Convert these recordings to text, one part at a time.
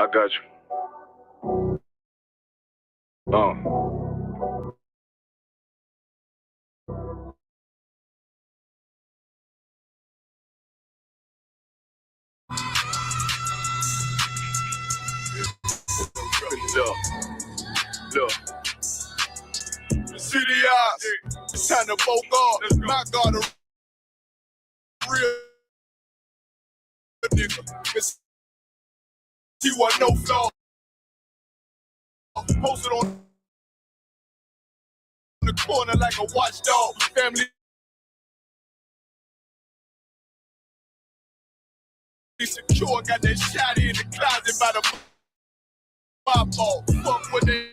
I got you. Look, look. City eyes, it's time to vote God. My God, a real nigga. He want no flaw. Posted on the corner like a watchdog. Family secure, got that shot in the closet by the ball. Fuck what they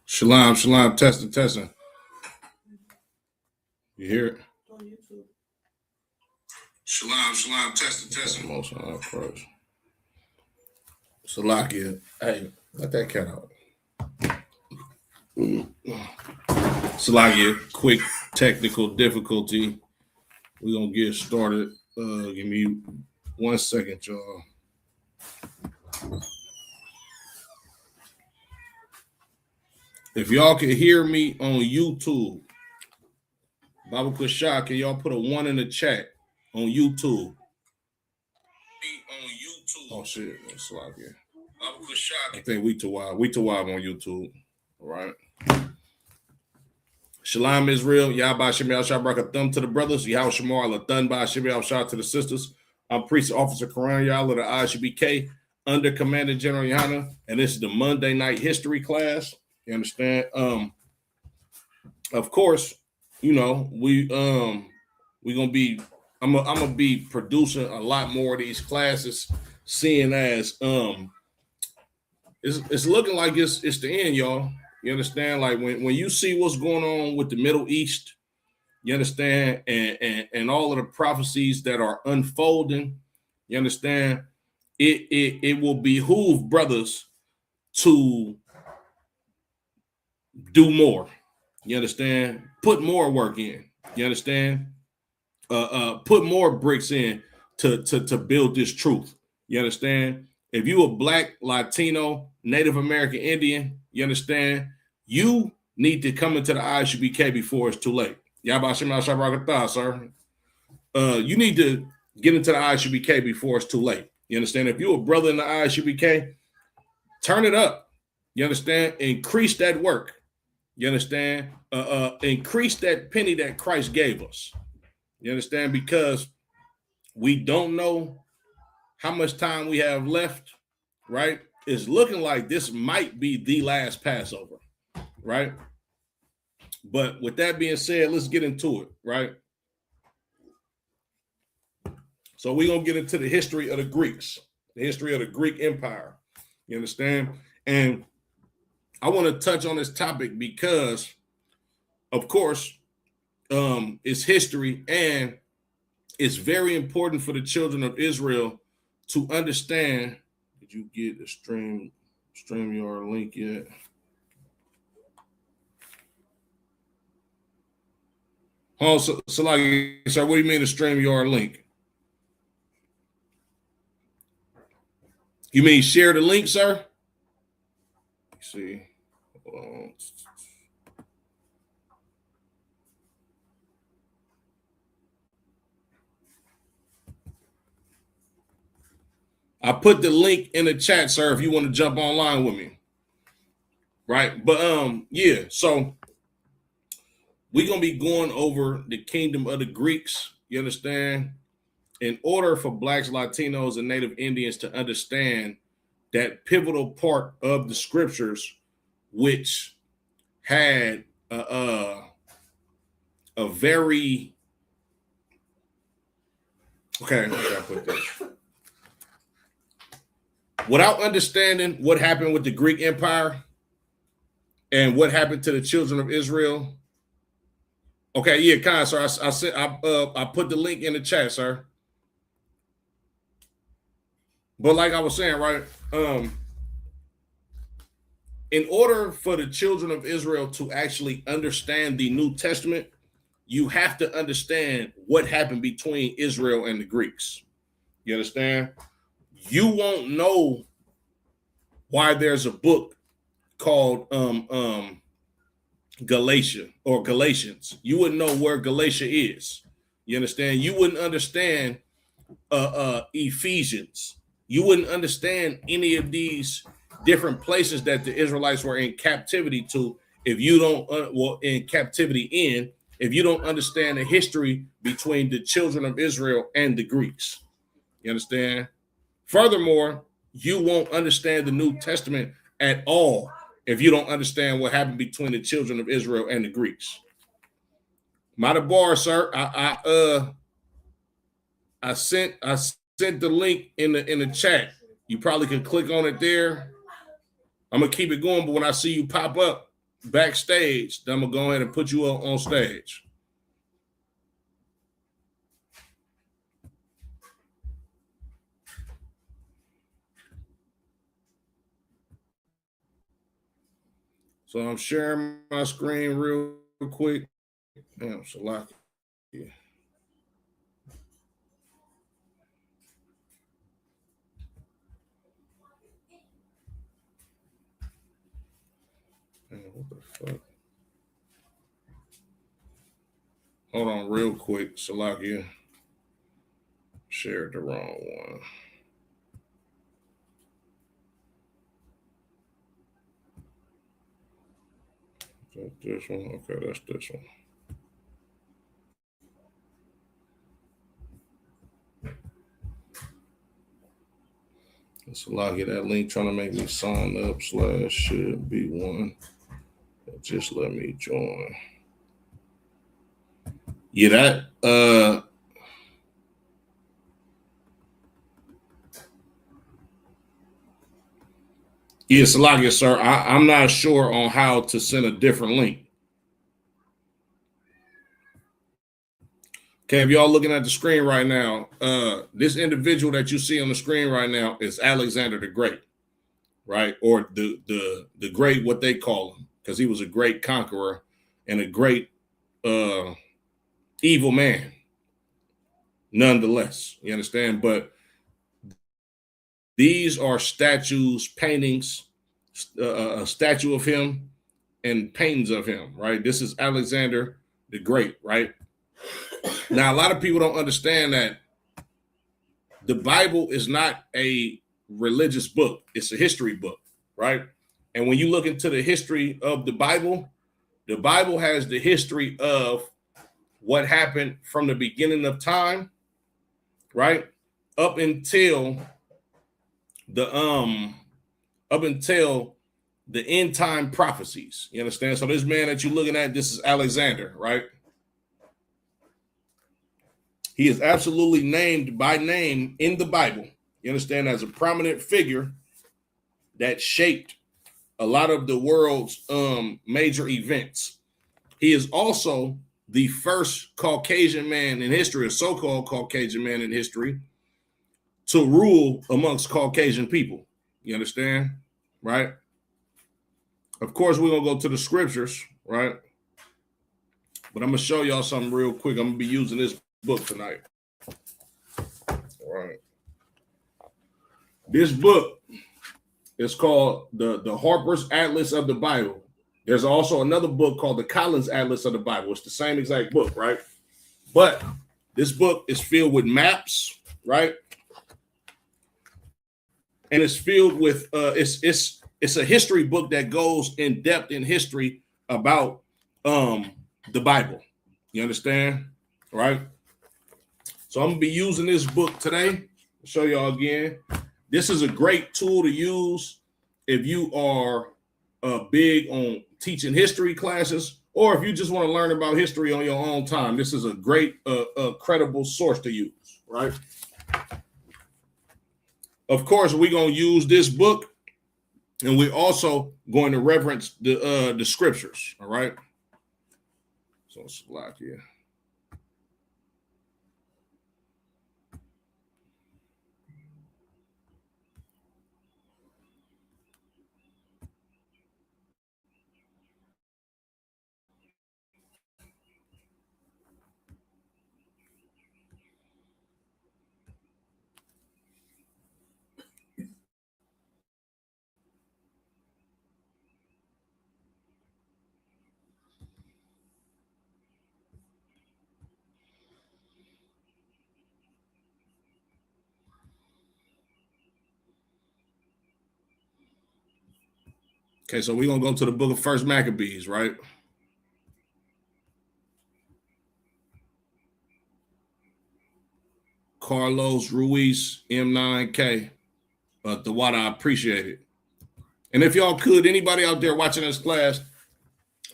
Shalom, shalom, testing. You hear it? Shalom, testing. Most high praise. Salakia, hey, let that cat out. Salakia, quick technical difficulty. We're gonna get started. Give me 1 second, y'all. If y'all can hear me on YouTube, Baba Kushah, can y'all put a 1 in the chat on YouTube? Oh shit, Salakia. I think we too wild. We too wild on YouTube. All right. Shalom Israel, Yahba Shemel Shabraka Thumb to the brothers, Yahweh Shemar Allah Thun by Shemel Shah to the sisters. I'm Priest Officer Quran Yah of the ISHBK under Commander General Yana, and this is the Monday night history class. You understand? Of course, you know, we're gonna be I'm gonna be producing a lot more of these classes, seeing as it's looking like it's the end, y'all. You understand? Like when you see what's going on with the Middle East, you understand, and all of the prophecies that are unfolding, you understand, it will behoove brothers to do more. You understand? Put more work in. You understand? Put more bricks in to build this truth. You understand? If you a Black, Latino, Native American, Indian, you understand, you need to come into the ISHBK before it's too late. Sir. You need to get into the ISHBK before it's too late. You understand? If you're a brother in the ISHBK, turn it up. You understand? Increase that work. You understand? Increase that penny that Christ gave us. You understand? Because we don't know how much time we have left, right? It's looking like this might be the last Passover, right? But with that being said, let's get into it, right? So we're going to get into the history of the Greeks, the history of the Greek Empire. You understand? And I want to touch on this topic because, of course, it's history, and it's very important for the children of Israel to understand. Did you get the StreamYard link yet? Oh, so like, sir, what do you mean the StreamYard link? You mean share the link, sir? Let's see. I put the link in the chat, sir, if you want to jump online with me. Right? But yeah, so we're gonna be going over the kingdom of the Greeks. You understand? In order for Blacks, Latinos, and Native Indians to understand that pivotal part of the scriptures, which had a very okay, I put this. Without understanding what happened with the Greek Empire and what happened to the children of Israel. Okay, yeah, kind, sir. I put the link in the chat, sir. But like I was saying, right? In order for the children of Israel to actually understand the New Testament, you have to understand what happened between Israel and the Greeks. You understand? You won't know why there's a book called Galatia or Galatians. You wouldn't know where Galatia is. You understand? You wouldn't understand Ephesians. You wouldn't understand any of these different places that the Israelites were in captivity to if you don't in captivity if you don't understand the history between the children of Israel and the Greeks. You understand? Furthermore, you won't understand the New Testament at all if you don't understand what happened between the children of Israel and the Greeks. Madabar, sir. I sent the link in the chat. You probably can click on it there. I'm gonna keep it going, but when I see you pop up backstage, then I'm gonna go ahead and put you on stage. So I'm sharing my screen real quick. Damn, Salaki. Yeah. Man, what the fuck? Hold on real quick, Salakia. Shared the wrong one. Is that this one? Okay, that's this one. Salakia, that link trying to make me sign up / should be one. Just let me join. Yeah, that yeah, Salakia, sir. I'm not sure on how to send a different link. Okay, if y'all looking at the screen right now, this individual that you see on the screen right now is Alexander the Great, right? Or the great, what they call him, because he was a great conqueror and a great evil man, nonetheless. You understand? But these are statues, paintings, a statue of him and paintings of him, right? This is Alexander the Great, right? Now, a lot of people don't understand that the Bible is not a religious book. It's a history book, right? And when you look into the history of the Bible has the history of what happened from the beginning of time, right? Up until the end time prophecies. You understand? So this man that you're looking at, this is Alexander, right? He is absolutely named by name in the Bible. You understand? As a prominent figure that shaped a lot of the world's major events. He is also the first Caucasian man in history, a so-called Caucasian man in history, to rule amongst Caucasian people. You understand? Right? Of course, we're going to go to the scriptures, right? But I'm going to show y'all something real quick. I'm going to be using this book tonight. All right. This book is called the Harper's Atlas of the Bible. There's also another book called the Collins Atlas of the Bible. It's the same exact book, right? But this book is filled with maps, right? And it's filled with it's a history book that goes in depth in history about the Bible. You understand? Right? So I'm gonna be using this book today. I'll show y'all again. This is a great tool to use if you are big on teaching history classes, or if you just want to learn about history on your own time. This is a great, credible source to use, right? Of course, we're going to use this book, and we're also going to reference the scriptures, all right? So it's like here. Okay, so we're going to go to the book of First Maccabees, right? Carlos Ruiz, M9K. The water, I appreciate it. And if y'all could, anybody out there watching this class,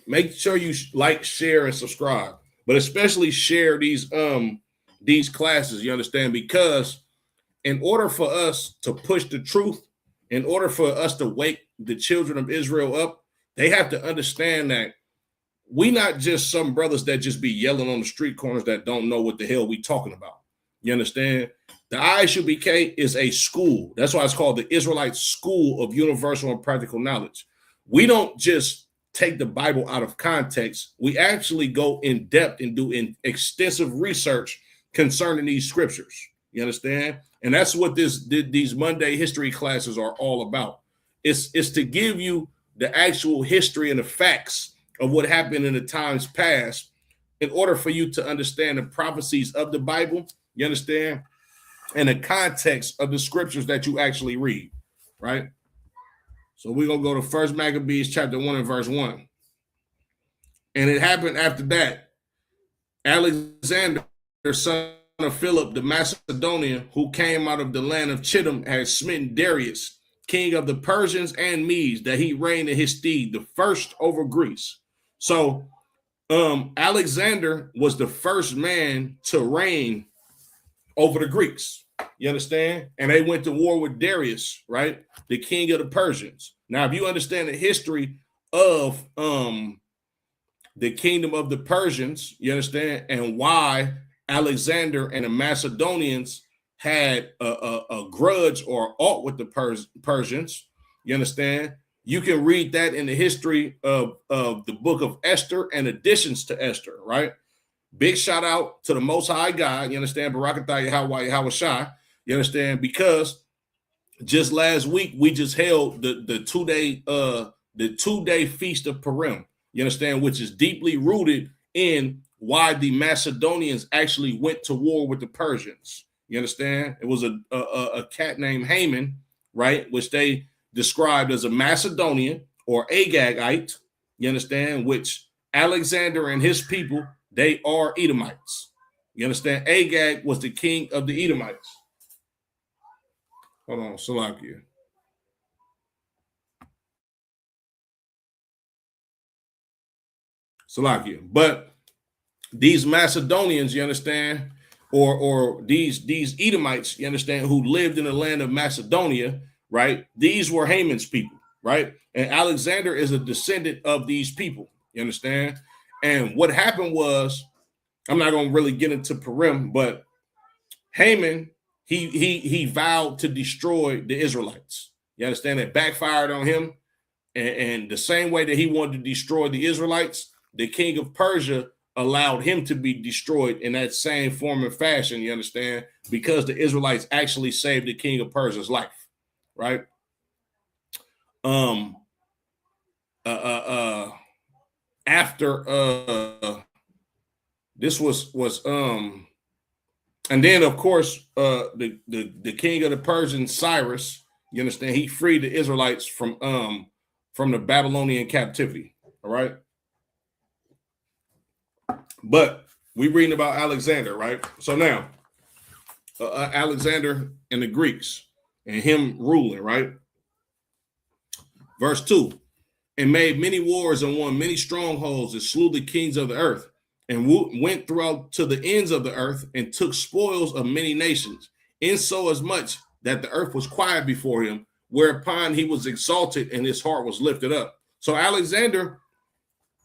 make sure you like, share, and subscribe. But especially share these classes, you understand? Because in order for us to push the truth, in order for us to wake the children of Israel up, they have to understand that we not just some brothers that just be yelling on the street corners that don't know what the hell we talking about. You understand? The ISUBK is a school. That's why it's called the Israelite School of Universal and Practical Knowledge. We don't just take the Bible out of context. We actually go in depth and do extensive research concerning these scriptures. You understand? And that's what these Monday history classes are all about. It's to give you the actual history and the facts of what happened in the times past in order for you to understand the prophecies of the Bible, you understand, and the context of the scriptures that you actually read, right? So we're going to go to 1 Maccabees chapter 1 and verse 1. And it happened after that, Alexander, son of Philip the Macedonian, who came out of the land of Chittim, had smitten Darius, king of the Persians and Medes, that he reigned in his stead, the first over Greece. So Alexander was the first man to reign over the Greeks. You understand? And they went to war with Darius, right? The king of the Persians. Now, if you understand the history of the kingdom of the Persians, you understand, and why Alexander and the Macedonians had a grudge or aught with the Persians, you understand? You can read that in the history of the book of Esther and additions to Esther, right? Big shout out to the Most High God, you understand? Barakatah Yahweh Yahweh, you understand? Because just last week we just held the 2-day feast of Purim, you understand, which is deeply rooted in why the Macedonians actually went to war with the Persians. You understand? It was a cat named Haman, right? Which they described as a Macedonian or Agagite, you understand? Which Alexander and his people, they are Edomites. You understand? Agag was the king of the Edomites. Hold on, Salakia. But these Macedonians, you understand, or these Edomites, you understand, who lived in the land of Macedonia, right? These were Haman's people, right? And Alexander is a descendant of these people, you understand? And what happened was, I'm not going to really get into Purim, but Haman, he vowed to destroy the Israelites. You understand? It backfired on him. And the same way that he wanted to destroy the Israelites, the king of Persia allowed him to be destroyed in that same form and fashion, you understand? Because the Israelites actually saved the king of Persia's life, right? After this was and then of course the king of the Persians, Cyrus, you understand, he freed the Israelites from the Babylonian captivity, all right? But we're reading about Alexander, right? So now Alexander and the Greeks and him ruling, right? Verse 2, and made many wars and won many strongholds and slew the kings of the earth and went throughout to the ends of the earth and took spoils of many nations, insomuch that the earth was quiet before him, whereupon he was exalted and his heart was lifted up. So Alexander,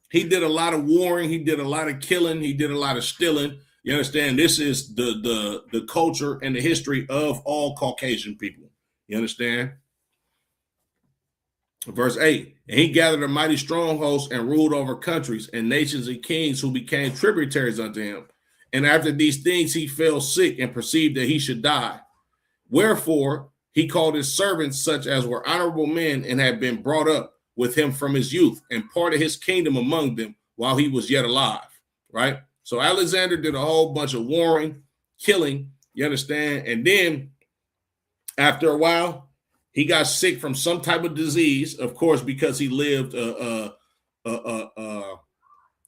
he did a lot of warring, he did a lot of killing, he did a lot of stealing. You understand? This is the culture and the history of all Caucasian people. You understand? Verse 8, and he gathered a mighty strong host and ruled over countries and nations and kings who became tributaries unto him. And after these things he fell sick and perceived that he should die. Wherefore he called his servants, such as were honorable men and had been brought up with him from his youth, and parted his kingdom among them while he was yet alive, right? So Alexander did a whole bunch of warring, killing, you understand? And then after a while, he got sick from some type of disease, of course, because he lived a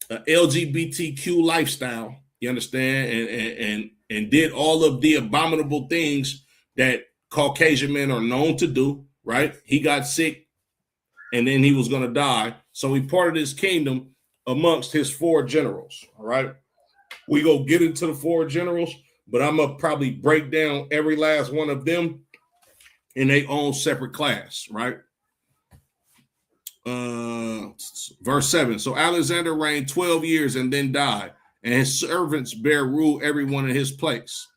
LGBTQ lifestyle, you understand, and did all of the abominable things that Caucasian men are known to do, right? He got sick and then he was going to die. So he parted his kingdom amongst his 4 generals, all right? We go get into the 4 generals, but I'm going to probably break down every last one of them in their own separate class, right? Verse 7. So Alexander reigned 12 years and then died, and his servants bare rule everyone in his place.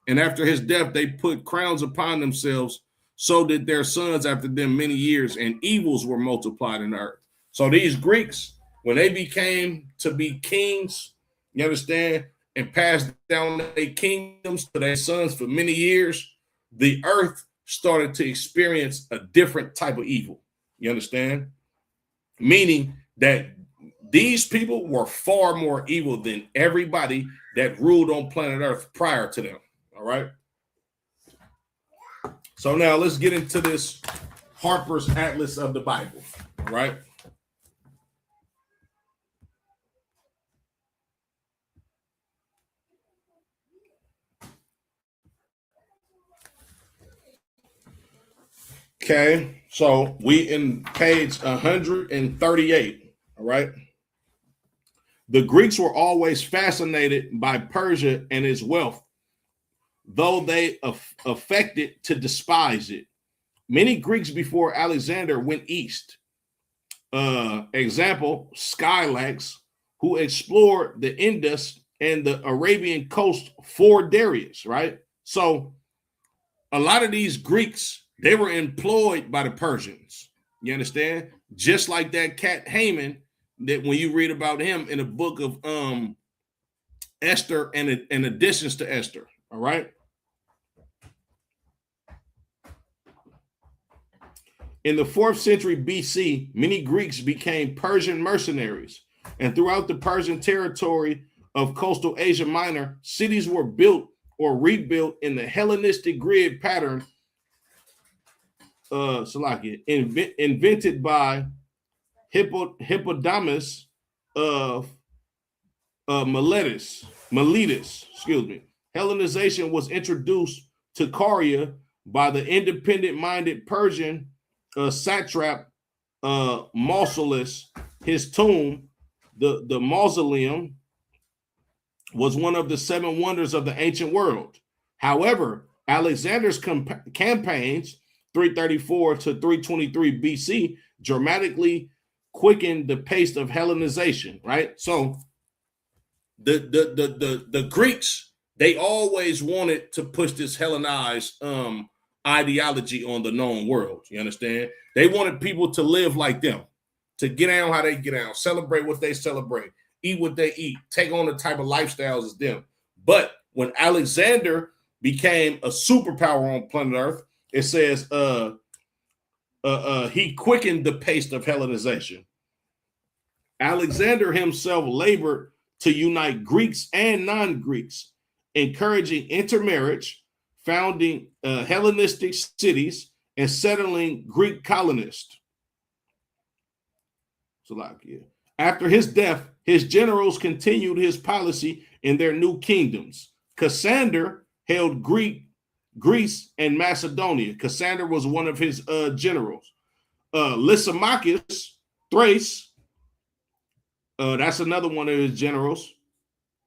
And after his death, they put crowns upon themselves. So did their sons after them many years, and evils were multiplied in the earth. So these Greeks, when they became to be kings, you understand, and passed down their kingdoms to their sons for many years, the earth started to experience a different type of evil. You understand? Meaning that these people were far more evil than everybody that ruled on planet Earth prior to them. All right. So now let's get into this Harper's Atlas of the Bible. All right. Okay. So we in page 138. All right. The Greeks were always fascinated by Persia and its wealth, though they affected to despise it. Many Greeks before Alexander went east. Example, Scylax, who explored the Indus and the Arabian coast for Darius, right? So a lot of these Greeks, they were employed by the Persians. You understand? Just like that cat Haman, that when you read about him in the book of Esther and additions to Esther, all right? In the 4th century BC, many Greeks became Persian mercenaries, and throughout the Persian territory of coastal Asia Minor, cities were built or rebuilt in the Hellenistic grid pattern, invented by Hippodamus of Miletus. Excuse me. Hellenization was introduced to Caria by the independent-minded Persian satrap Mausolus. His tomb, the mausoleum, was one of the 7 wonders of the ancient world. However, Alexander's campaigns, 334 to 323 BC, dramatically quickened the pace of Hellenization, right? So the Greeks, they always wanted to push this Hellenized ideology on the known world. You understand? They wanted people to live like them, to get down how they get down, celebrate what they celebrate, eat what they eat, take on the type of lifestyles as them. But when Alexander became a superpower on planet Earth, it says he quickened the pace of Hellenization. Alexander himself labored to unite Greeks and non-Greeks, encouraging intermarriage, founding Hellenistic cities, and settling Greek colonists. After his death, his generals continued his policy in their new kingdoms. Cassander held Greece and Macedonia. Cassander was one of his generals. Lysimachus, Thrace, that's another one of his generals.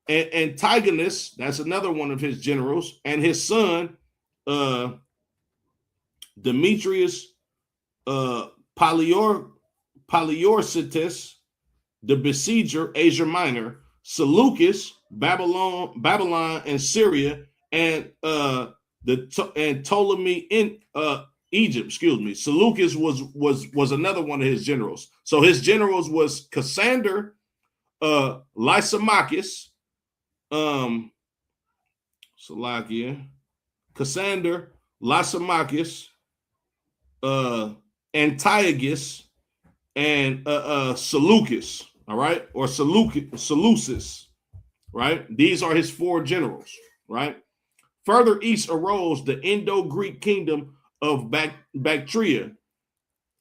And Antigonus, that's another one of his generals. And his son, Demetrius Poliorcetes, the besieger, Asia Minor, Seleucus, Babylon and Syria, and Ptolemy in Egypt. Excuse me. Seleucus was another one of his generals. So his generals was Cassander, Lysimachus, Cassander, Lysimachus, Antiochus, and Seleucus. All right, or Seleucus, right? These are his 4 generals, right? Further east arose the Indo-Greek kingdom of Bactria.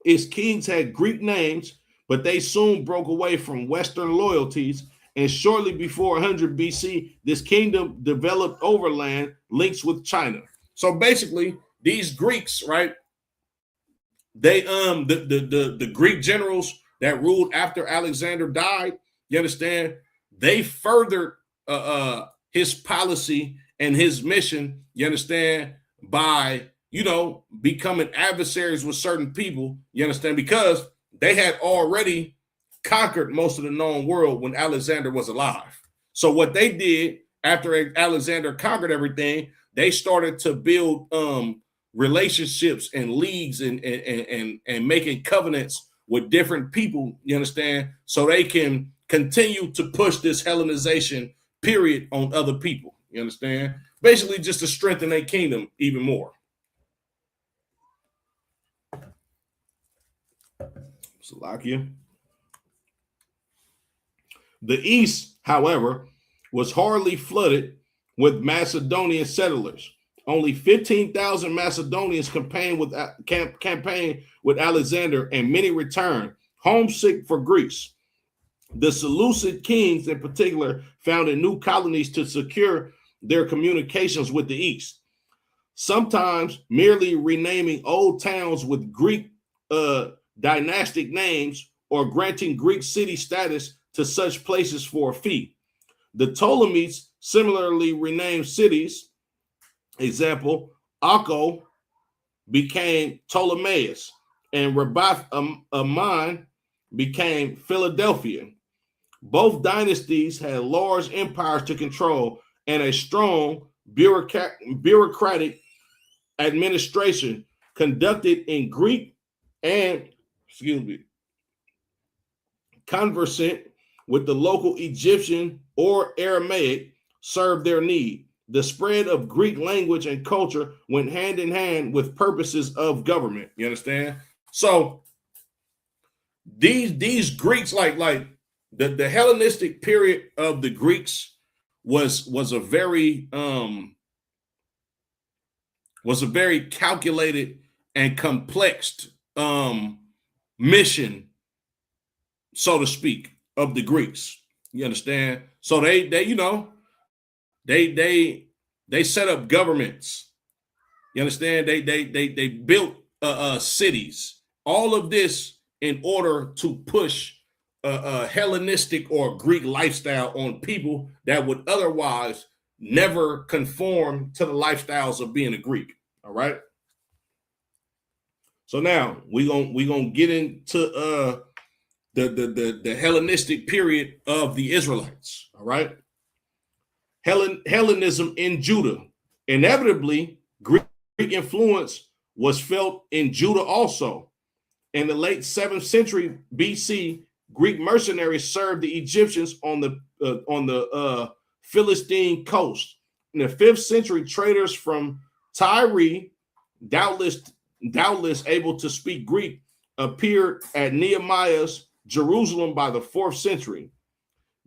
Its kings had Greek names, but they soon broke away from Western loyalties, and shortly before 100 BC, this kingdom developed overland links with China. So basically, these Greeks, right? They the Greek generals that ruled after Alexander died, you understand, they furthered his policy and his mission, you understand, by, you know, becoming adversaries with certain people, you understand, because they had already conquered most of the known world when Alexander was alive. So what they did after Alexander conquered everything, they started to build relationships and leagues and making covenants with different people, you understand, so they can continue to push this Hellenization period on other people, you understand, basically just to strengthen their kingdom even more. Slovakia. The east, however, was hardly flooded with Macedonian settlers. Only 15,000 Macedonians campaigned with Alexander, and many returned homesick for Greece. The Seleucid kings, in particular, founded new colonies to secure their communications with the east, sometimes merely renaming old towns with Greek dynastic names or granting Greek city status to such places for a fee. The Ptolemies similarly renamed cities. Example, Akko became Ptolemais, and Rabath Ammon became Philadelphia. Both dynasties had large empires to control and a strong bureaucratic administration conducted in Greek and, conversant with the local Egyptian or Aramaic served their need. The spread of Greek language and culture went hand in hand with purposes of government. You understand? So these Greeks, like the Hellenistic period of the Greeks was a very calculated and complex mission, so to speak, of the Greeks. You understand? So they you know, they set up governments. You understand? They built cities. All of this in order to push a Hellenistic or Greek lifestyle on people that would otherwise never conform to the lifestyles of being a Greek. All right. So now we're gonna get into the Hellenistic period of the Israelites. All right. Hellenism in Judah. Inevitably, Greek influence was felt in Judah also. In the late 7th century BC, Greek mercenaries served the Egyptians on the Philistine coast. In the 5th century, traders from Tyre, doubtless able to speak Greek, appeared at Nehemiah's Jerusalem by the 4th century.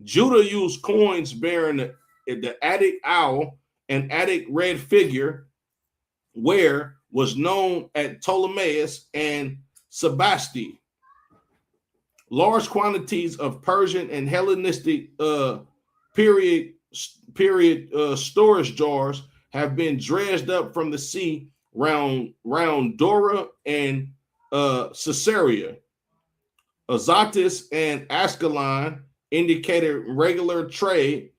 Judah used coins bearing the Attic owl and Attic red figure, where was known at Ptolemais and Sebaste. Large quantities of Persian and Hellenistic period storage jars have been dredged up from the sea round Dora and Caesarea. Azotus and Ascalon indicated regular trade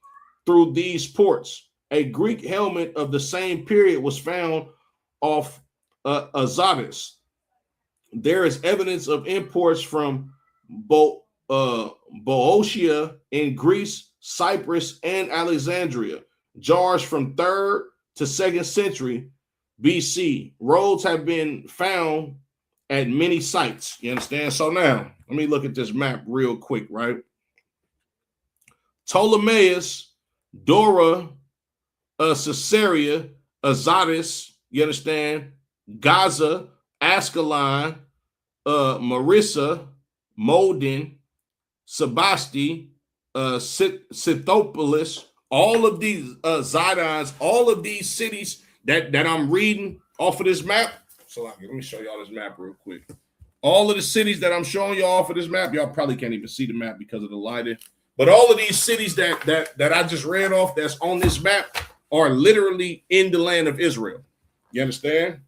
through these ports. A Greek helmet of the same period was found off Azotus. There is evidence of imports from Boeotia in Greece, Cyprus, and Alexandria. Jars from 3rd to 2nd century BC. Roads have been found at many sites. You understand? So now, let me look at this map real quick, right? Ptolemais, Dora, Caesarea, Azotus, you understand? Gaza, Ascalon, Marissa, Modin, Sebaste, Scythopolis, all of these Zidons, all of these cities that I'm reading off of this map. So let me show y'all this map real quick. All of the cities that I'm showing y'all off of this map, y'all probably can't even see the map because of the lighting. But all of these cities that I just read off that's on this map are literally in the land of Israel. You understand?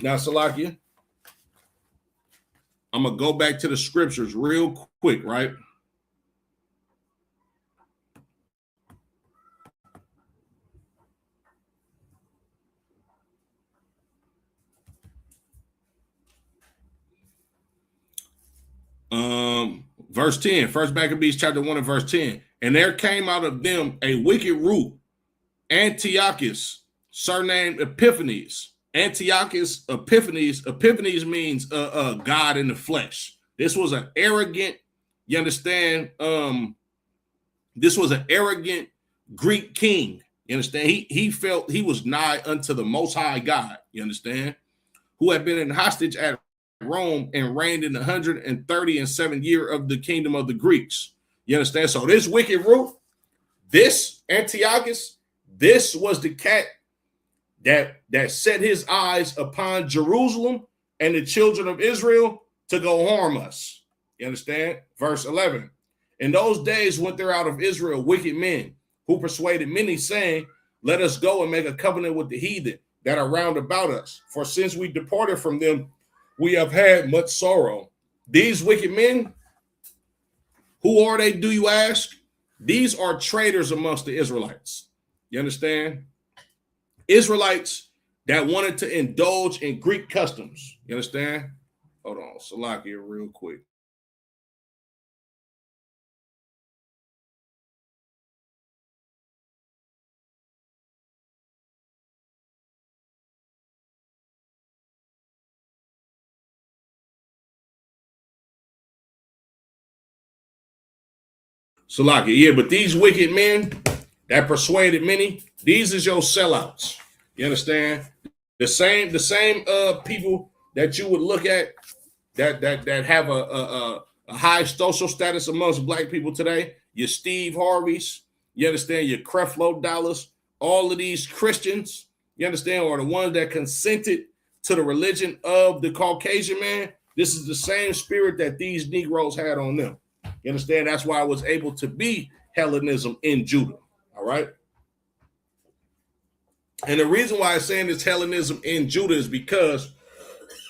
Now, Salakia, I'm going to go back to the scriptures real quick, right? Verse 10, First Maccabees chapter 1 and verse 10. And there came out of them a wicked root, Antiochus, surnamed Epiphanes. Antiochus Epiphanes. Epiphanes means God in the flesh. This was an arrogant, you understand? This was an arrogant Greek king. You understand? He felt he was nigh unto the Most High God. You understand? Who had been in hostage at Rome and reigned in the 137th year of the kingdom of the Greeks. You understand? So this wicked root, this Antiochus, this was the cat that set his eyes upon Jerusalem and the children of Israel to go harm us. You understand? Verse 11. In those days went there out of Israel wicked men who persuaded many, saying, let us go and make a covenant with the heathen that are round about us. For since we departed from them, we have had much sorrow. These wicked men, who are they, do you ask? These are traitors amongst the Israelites. You understand? Israelites that wanted to indulge in Greek customs. You understand? Hold on, Salakia, real quick. Salakia, yeah, but these wicked men that persuaded many, these is your sellouts. You understand? The same people that you would look at that have a high social status amongst black people today. Your Steve Harveys, you understand? Your Creflo Dollars, all of these Christians, you understand, are the ones that consented to the religion of the Caucasian man. This is the same spirit that these Negroes had on them. You understand? That's why I was able to be Hellenism in Judah. All right. And the reason why I'm saying it's Hellenism in Judah is because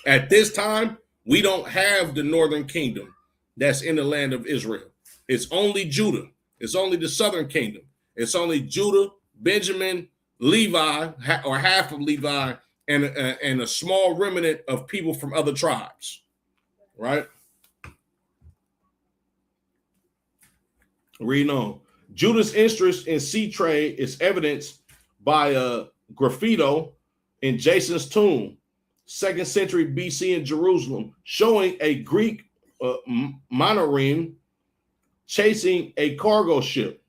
at this time, we don't have the northern kingdom that's in the land of Israel. It's only Judah. It's only the southern kingdom. It's only Judah, Benjamin, Levi, or half of Levi, and a small remnant of people from other tribes. Right? Reading on. Judah's interest in sea trade is evidenced by a graffito in Jason's tomb, 2nd century BC in Jerusalem, showing a Greek monorim chasing a cargo ship.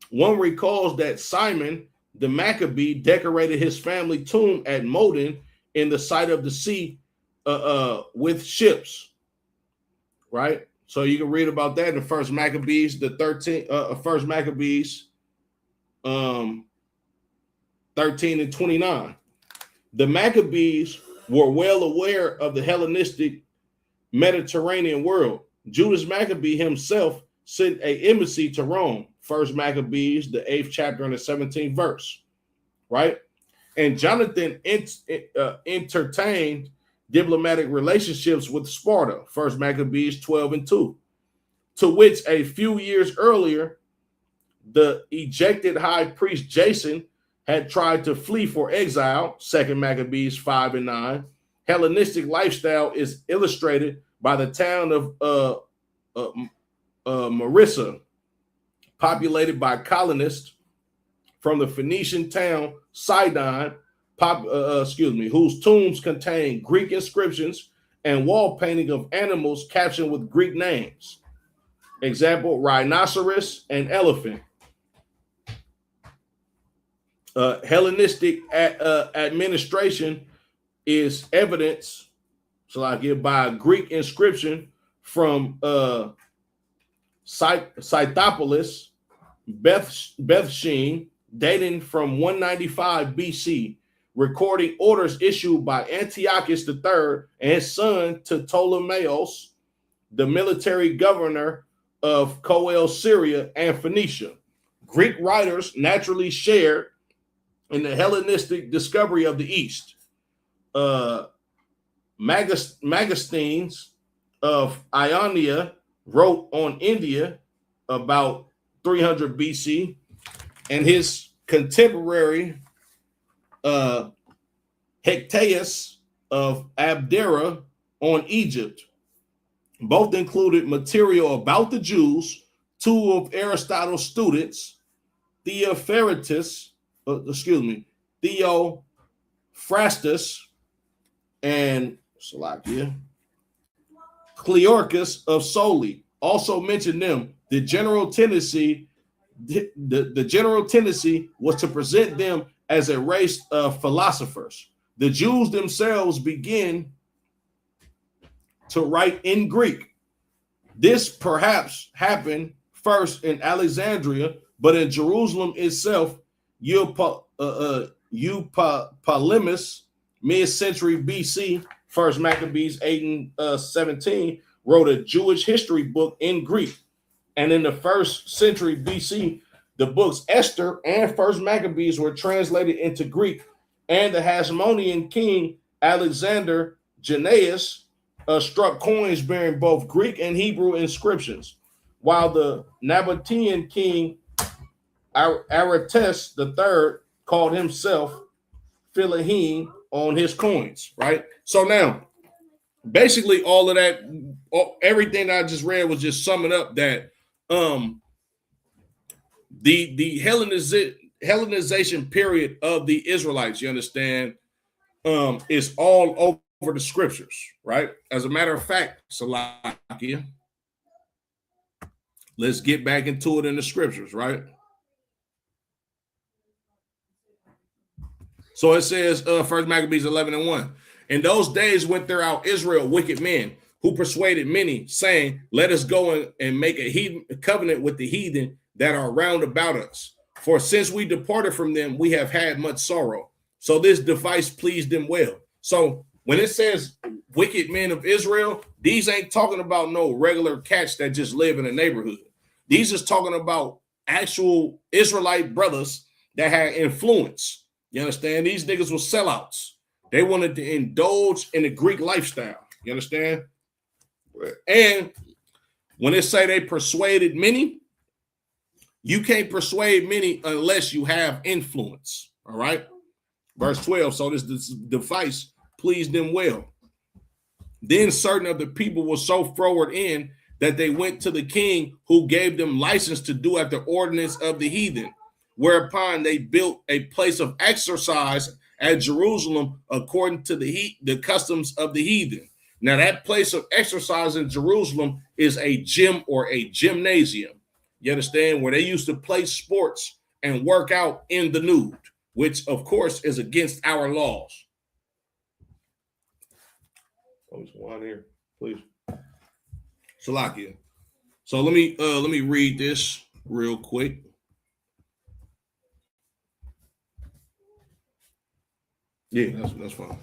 One recalls that Simon the Maccabee decorated his family tomb at Modin in the sight of the sea with ships, right? So you can read about that in First Maccabees, the 1 Maccabees 13 and 29. The Maccabees were well aware of the Hellenistic Mediterranean world. Judas Maccabee himself sent an embassy to Rome, 1 Maccabees, the 8th chapter and the 17th verse, right? And Jonathan entertained diplomatic relationships with Sparta, 1 Maccabees 12 and 2, to which a few years earlier, the ejected high priest Jason had tried to flee for exile, 2 Maccabees 5 and 9. Hellenistic lifestyle is illustrated by the town of Marissa, populated by colonists from the Phoenician town Sidon, whose tombs contain Greek inscriptions and wall painting of animals captioned with Greek names. Example, rhinoceros and elephant. Hellenistic administration is evidence, so I give by a Greek inscription from Scythopolis, Bethshean, dating from 195 BC, recording orders issued by Antiochus III and his son to Ptolemaeus, the military governor of Coel, Syria, and Phoenicia. Greek writers naturally shared in the Hellenistic discovery of the East. Megasthenes of Ionia wrote on India about 300 BC, and his contemporary Hectaeus of Abdera on Egypt both included material about the Jews. Two of Aristotle's students, Theophrastus, and Clearchus of Soli, also mentioned them. The general tendency was to present them as a race of philosophers. The Jews themselves begin to write in Greek. This perhaps happened first in Alexandria, but in Jerusalem itself, Eupolemus, mid-century BC, First Maccabees 8 and 17, wrote a Jewish history book in Greek. And in the first century BC, the books Esther and First Maccabees were translated into Greek, and the Hasmonean king Alexander Jannaeus struck coins bearing both Greek and Hebrew inscriptions, while the Nabatean king Aretas III called himself Philahene on his coins, right? So now, basically all of that, everything I just read was just summing up that the Hellenization period of the Israelites, you understand, is all over the scriptures, right? As a matter of fact, Salakia, let's get back into it in the scriptures, right? So it says, First Maccabees 11 and 1. In those days went there out Israel wicked men, who persuaded many, saying, let us go and make a covenant with the heathen that are round about us. For since we departed from them, we have had much sorrow. So this device pleased them well. So when it says wicked men of Israel, these ain't talking about no regular cats that just live in a neighborhood. These is talking about actual Israelite brothers that had influence. You understand? These niggas were sellouts. They wanted to indulge in the Greek lifestyle. You understand? And when they say they persuaded many, you can't persuade many unless you have influence. All right? Verse 12. So this device pleased them well. Then certain of the people were so forward in that they went to the king, who gave them license to do at the ordinance of the heathen, whereupon they built a place of exercise at Jerusalem according to the customs of the heathen. Now that place of exercise in Jerusalem is a gym or a gymnasium. You understand? Where they used to play sports and work out in the nude, which of course is against our laws. Oh, there's one here, please. Salakia. So let me read this real quick. Yeah, that's fine.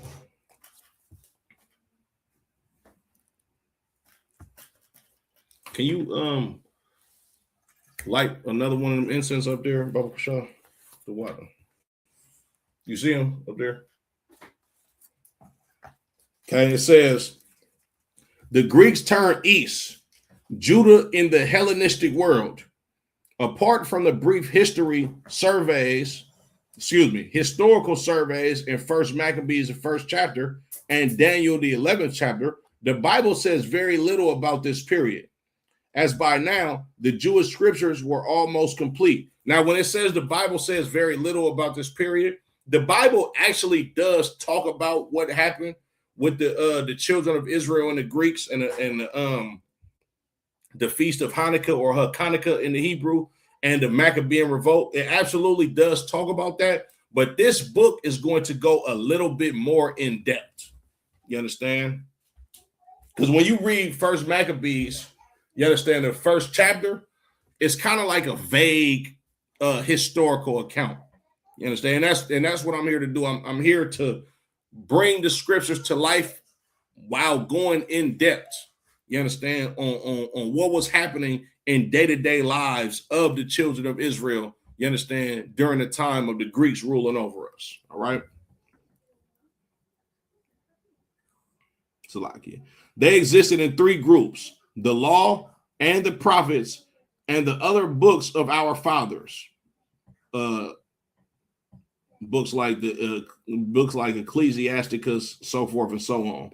Can you light another one of them incense up there, Baba Kasha? The water. You see him up there? Okay, it says the Greeks turned east, Judah in the Hellenistic world. Apart from the brief historical surveys in First Maccabees, the first chapter, and Daniel, the 11th chapter, the Bible says very little about this period, as by now the Jewish scriptures were almost complete. Now, when it says the Bible says very little about this period, the Bible actually does talk about what happened with the children of Israel and the Greeks and the feast of Hanukkah or Hanukkah in the Hebrew and the Maccabean revolt. It absolutely does talk about that, but this book is going to go a little bit more in depth. You understand? Because when you read First Maccabees, you understand the first chapter, it's kind of like a vague historical account. You understand? And that's what I'm here to do. I'm here to bring the scriptures to life while going in depth. You understand? On what was happening in day-to-day lives of the children of Israel. You understand? During the time of the Greeks ruling over us. All right. Salakia. They existed in three groups: the law and the prophets and the other books of our fathers. Books like Ecclesiasticus, so forth and so on.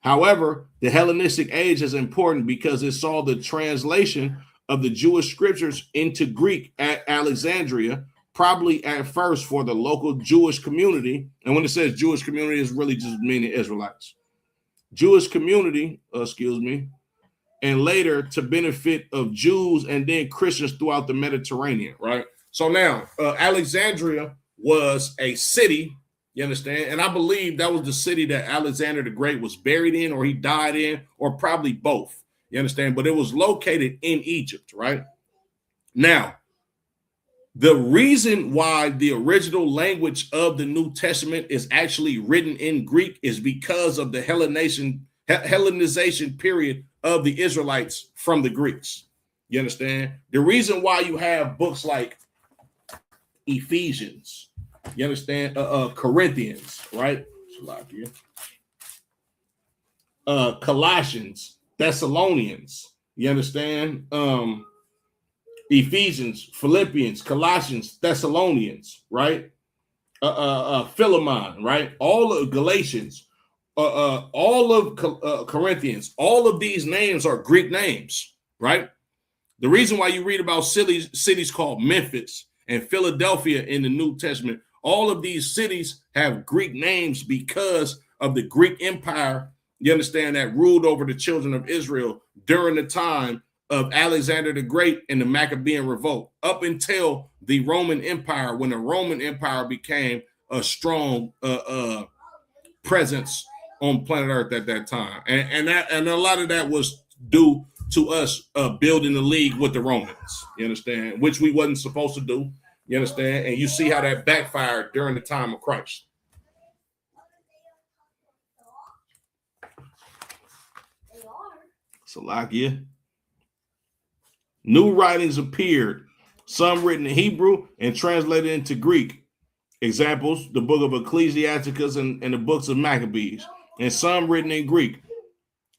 However, the Hellenistic age is important because it saw the translation of the Jewish scriptures into Greek at Alexandria, probably at first for the local Jewish community. And when it says Jewish community, it's really just meaning Israelites. Jewish community, and later to benefit of Jews and then Christians throughout the Mediterranean, right? So now, Alexandria was a city, you understand? And I believe that was the city that Alexander the Great was buried in, or he died in, or probably both, you understand? But it was located in Egypt, right? Now, the reason why the original language of the New Testament is actually written in Greek is because of the Hellenization period of the Israelites from the Greeks. You understand? The reason why you have books like Ephesians, you understand, Corinthians, right? Colossians, Thessalonians, you understand? Ephesians, Philippians, Colossians, Thessalonians, right? Philemon, right? All of Galatians, all of Corinthians, all of these names are Greek names, right? The reason why you read about cities called Memphis and Philadelphia in the New Testament, all of these cities have Greek names because of the Greek Empire, you understand, that ruled over the children of Israel during the time of Alexander the Great and the Maccabean revolt, up until the Roman Empire, when the Roman Empire became a strong presence on planet Earth at that time. And a lot of that was due to us building the league with the Romans, you understand, which we wasn't supposed to do, you understand? And you see how that backfired during the time of Christ. Salakia. New writings appeared, some written in Hebrew and translated into Greek. Examples, the book of Ecclesiasticus and the books of Maccabees, and some written in Greek.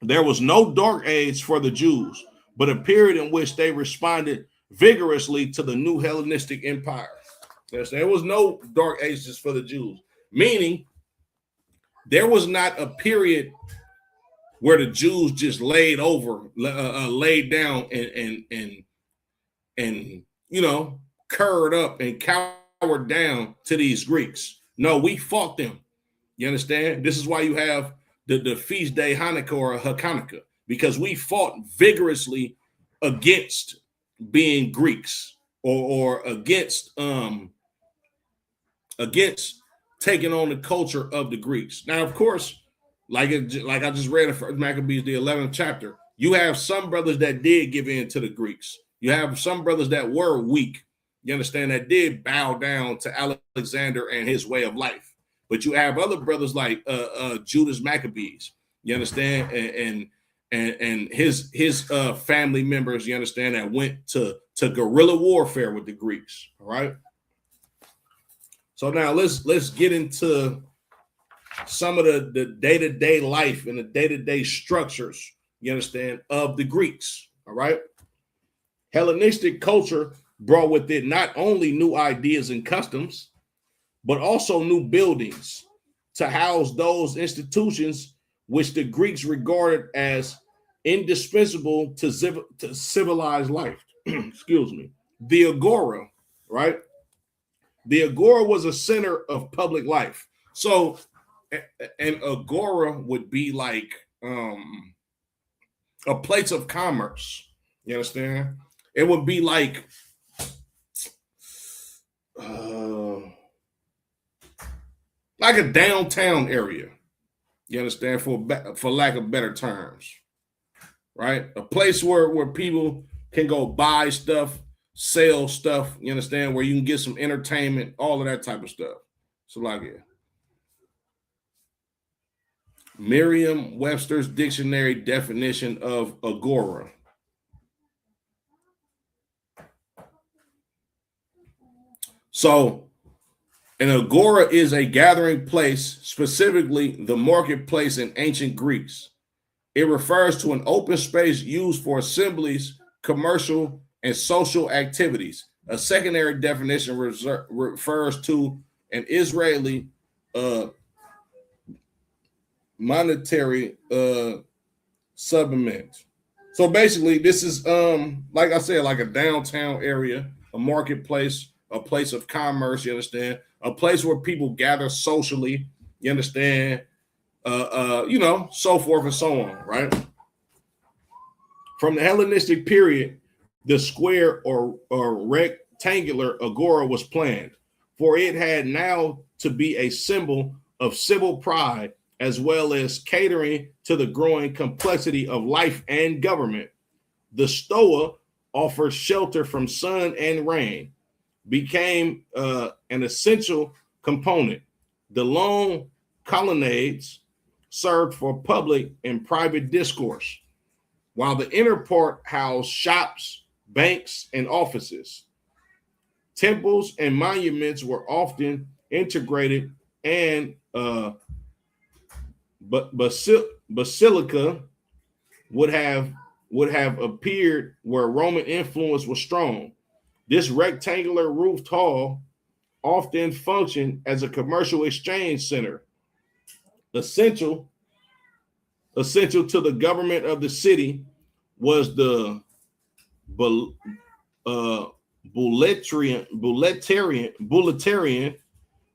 There was no dark age for the Jews, but a period in which they responded vigorously to the new Hellenistic empire. There was no dark ages for the Jews, meaning there was not a period where the Jews just laid down and curled up and cowered down to these Greeks. No, we fought them. You understand? This is why you have the feast day Hanukkah or Hanukkah, because we fought vigorously against being Greeks or against taking on the culture of the Greeks. Now, of course, like I just read in 1 Maccabees, the 11th chapter, you have some brothers that did give in to the Greeks. You have some brothers that were weak, you understand, that did bow down to Alexander and his way of life. But you have other brothers like Judas Maccabees, you understand, and his family members, you understand, that went to guerrilla warfare with the Greeks. All right. So now let's get into some of the day-to-day life and the day-to-day structures, you understand, of the Greeks. All right. Hellenistic culture brought with it not only new ideas and customs, but also new buildings to house those institutions which the Greeks regarded as indispensable to civilized life. Excuse me. The agora, right? The agora was a center of public life. So an agora would be like a place of commerce. You understand? It would be like a downtown area. You understand? For lack of better terms, right? A place where people can go buy stuff, sell stuff. You understand? Where you can get some entertainment, all of that type of stuff. So like it. Merriam-Webster's dictionary definition of agora. So an agora is a gathering place, specifically the marketplace in ancient Greece. It refers to an open space used for assemblies, commercial, and social activities. A secondary definition refers to an Israeli monetary settlement. So basically, this is like I said, like a downtown area, a marketplace, a place of commerce, you understand, a place where people gather socially, you understand, so forth and so on, right? From the Hellenistic period, the square or rectangular agora was planned, for it had now to be a symbol of civil pride, as well as catering to the growing complexity of life and government. The stoa offers shelter from sun and rain, became an essential component. The long colonnades served for public and private discourse, while the inner part housed shops, banks, and offices. Temples and monuments were often integrated, and basilica would have appeared where Roman influence was strong. This rectangular roofed hall often functioned as a commercial exchange center, essential to the government of the city was the bulletarian,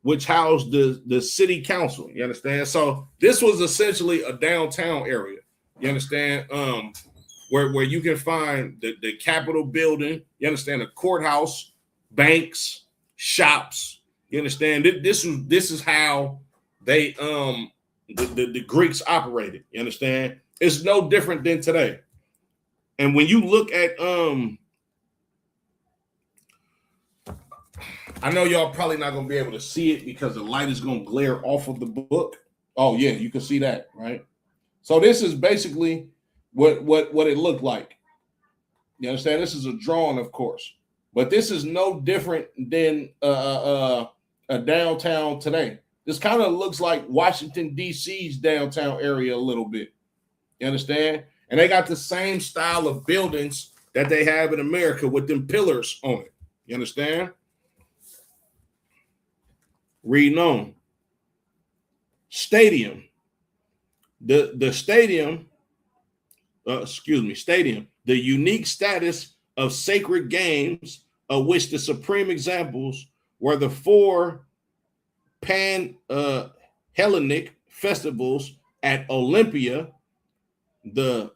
which housed the city council. You understand? So this was essentially a downtown area. You understand? Where you can find the Capitol building. You understand? The courthouse, banks, shops. You understand? This is how they the Greeks operated. You understand? It's no different than today. And when you look at I know y'all probably not gonna be able to see it because the light is gonna glare off of the book. Oh yeah, you can see that, right? So this is basically what it looked like. You understand? This is a drawing, of course, but this is no different than a downtown today. This kind of looks like Washington, D.C.'s downtown area a little bit. You understand? And they got the same style of buildings that they have in America with them pillars on it. You understand? Reading on. Stadium. The stadium, stadium, the unique status of sacred games, of which the supreme examples were the four Hellenic festivals at Olympia, the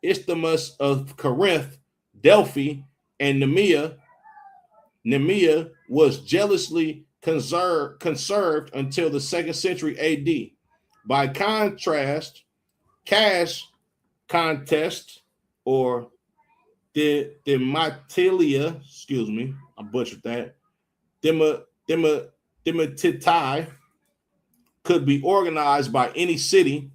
Isthmus of Corinth, Delphi, and Nemea. Nemea was jealously conserved until the 2nd century AD. By contrast, cash contest or the Dematilia, I butchered that. Dematitai could be organized by any city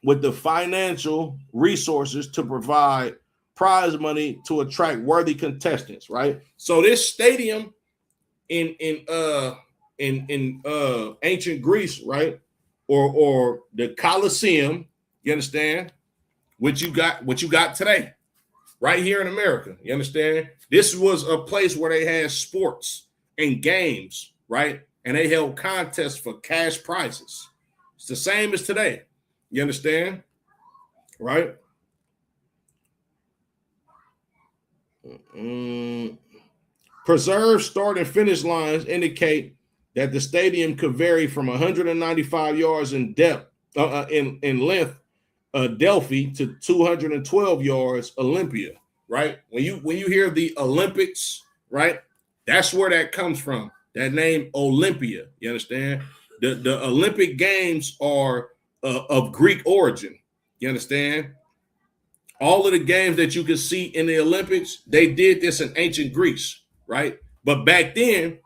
with the financial resources to provide prize money to attract worthy contestants, right? So this stadium in ancient Greece, right? Or the Colosseum, you understand? What you got today, right here in America. You understand? This was a place where they had sports and games, right? And they held contests for cash prizes. It's the same as today. You understand? Right? Preserved start and finish lines indicate that the stadium could vary from 195 yards in depth, in length, Delphi, to 212 yards, Olympia. Right? When you hear the Olympics, right? That's where that comes from. That name Olympia. You understand? The Olympic Games are of Greek origin. You understand? All of the games that you can see in the Olympics, they did this in ancient Greece, right? But back then,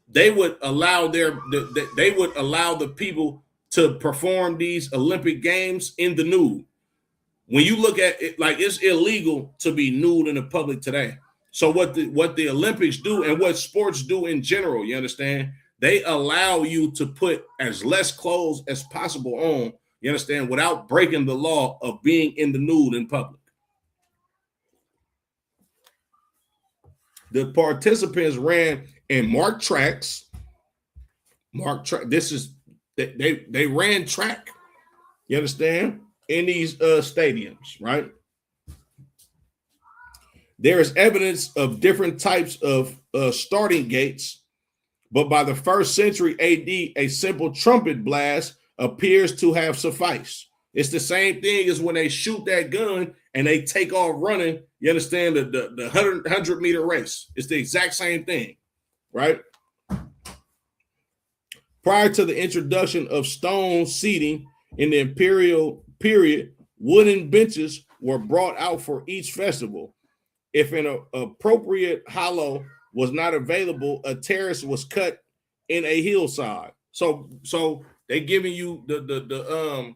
they would allow the people to perform these Olympic games in the nude. When you look at it, like, it's illegal to be nude in the public today. So what the Olympics do and what sports do in general, you understand? They allow you to put as less clothes as possible on, You understand? Without breaking the law of being in the nude in public. The participants ran in marked tracks. This is they ran track. You understand? In these stadiums, right? There is evidence of different types of starting gates, but by the 1st century AD, a simple trumpet blast appears to have sufficed. It's the same thing as when they shoot that gun and they take off running. You understand the 100-meter race. It's the exact same thing, right? Prior to the introduction of stone seating in the imperial period, wooden benches were brought out for each festival. If an appropriate hollow was not available, a terrace was cut in a hillside. So they giving you the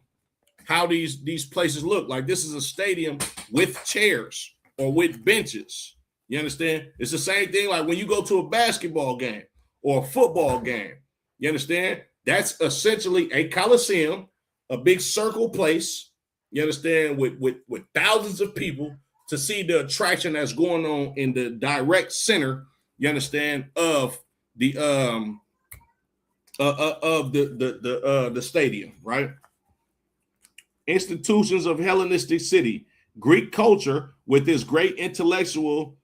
how these places look. Like this is a stadium with chairs or with benches. You understand? It's the same thing like when you go to a basketball game or a football game. You understand? That's essentially a coliseum, a big circle place. You understand? With thousands of people to see the attraction that's going on in the direct center. You understand of the stadium, right? Institutions of Hellenistic city, Greek culture with its great intellectual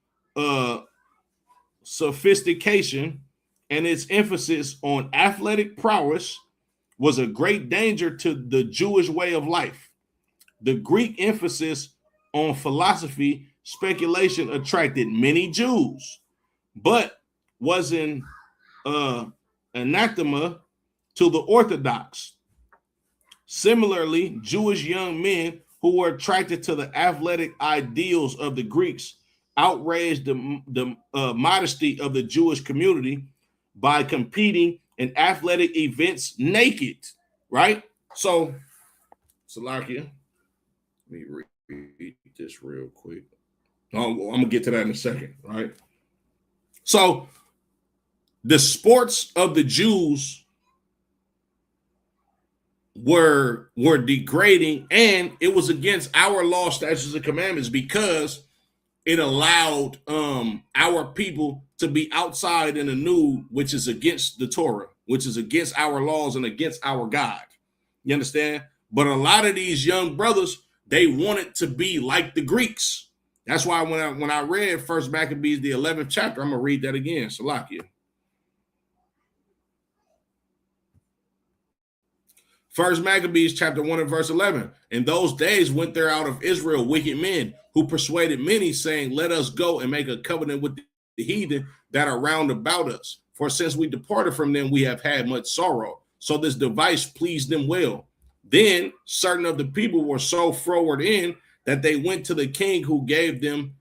sophistication and its emphasis on athletic prowess was a great danger to the Jewish way of life. The Greek emphasis on philosophy speculation attracted many Jews, but was an anathema to the Orthodox. Similarly, Jewish young men who were attracted to the athletic ideals of the Greeks outraged the modesty of the Jewish community by competing in athletic events naked, right? So, Salakia, let me read this real quick. I'm going to get to that in a second, right? So, the sports of the Jews were degrading, and it was against our law, statutes, and commandments because it allowed our people to be outside in the nude, which is against the Torah, which is against our laws and against our God. You understand? But a lot of these young brothers, they wanted to be like the Greeks. That's why when I read First Maccabees, the 11th chapter, I'm gonna read that again. Salakia. First Maccabees chapter 1 and verse 11. In those days went there out of Israel wicked men who persuaded many, saying, let us go and make a covenant with the heathen that are round about us. For since we departed from them, we have had much sorrow. So this device pleased them well. Then certain of the people were so froward in that they went to the king who gave them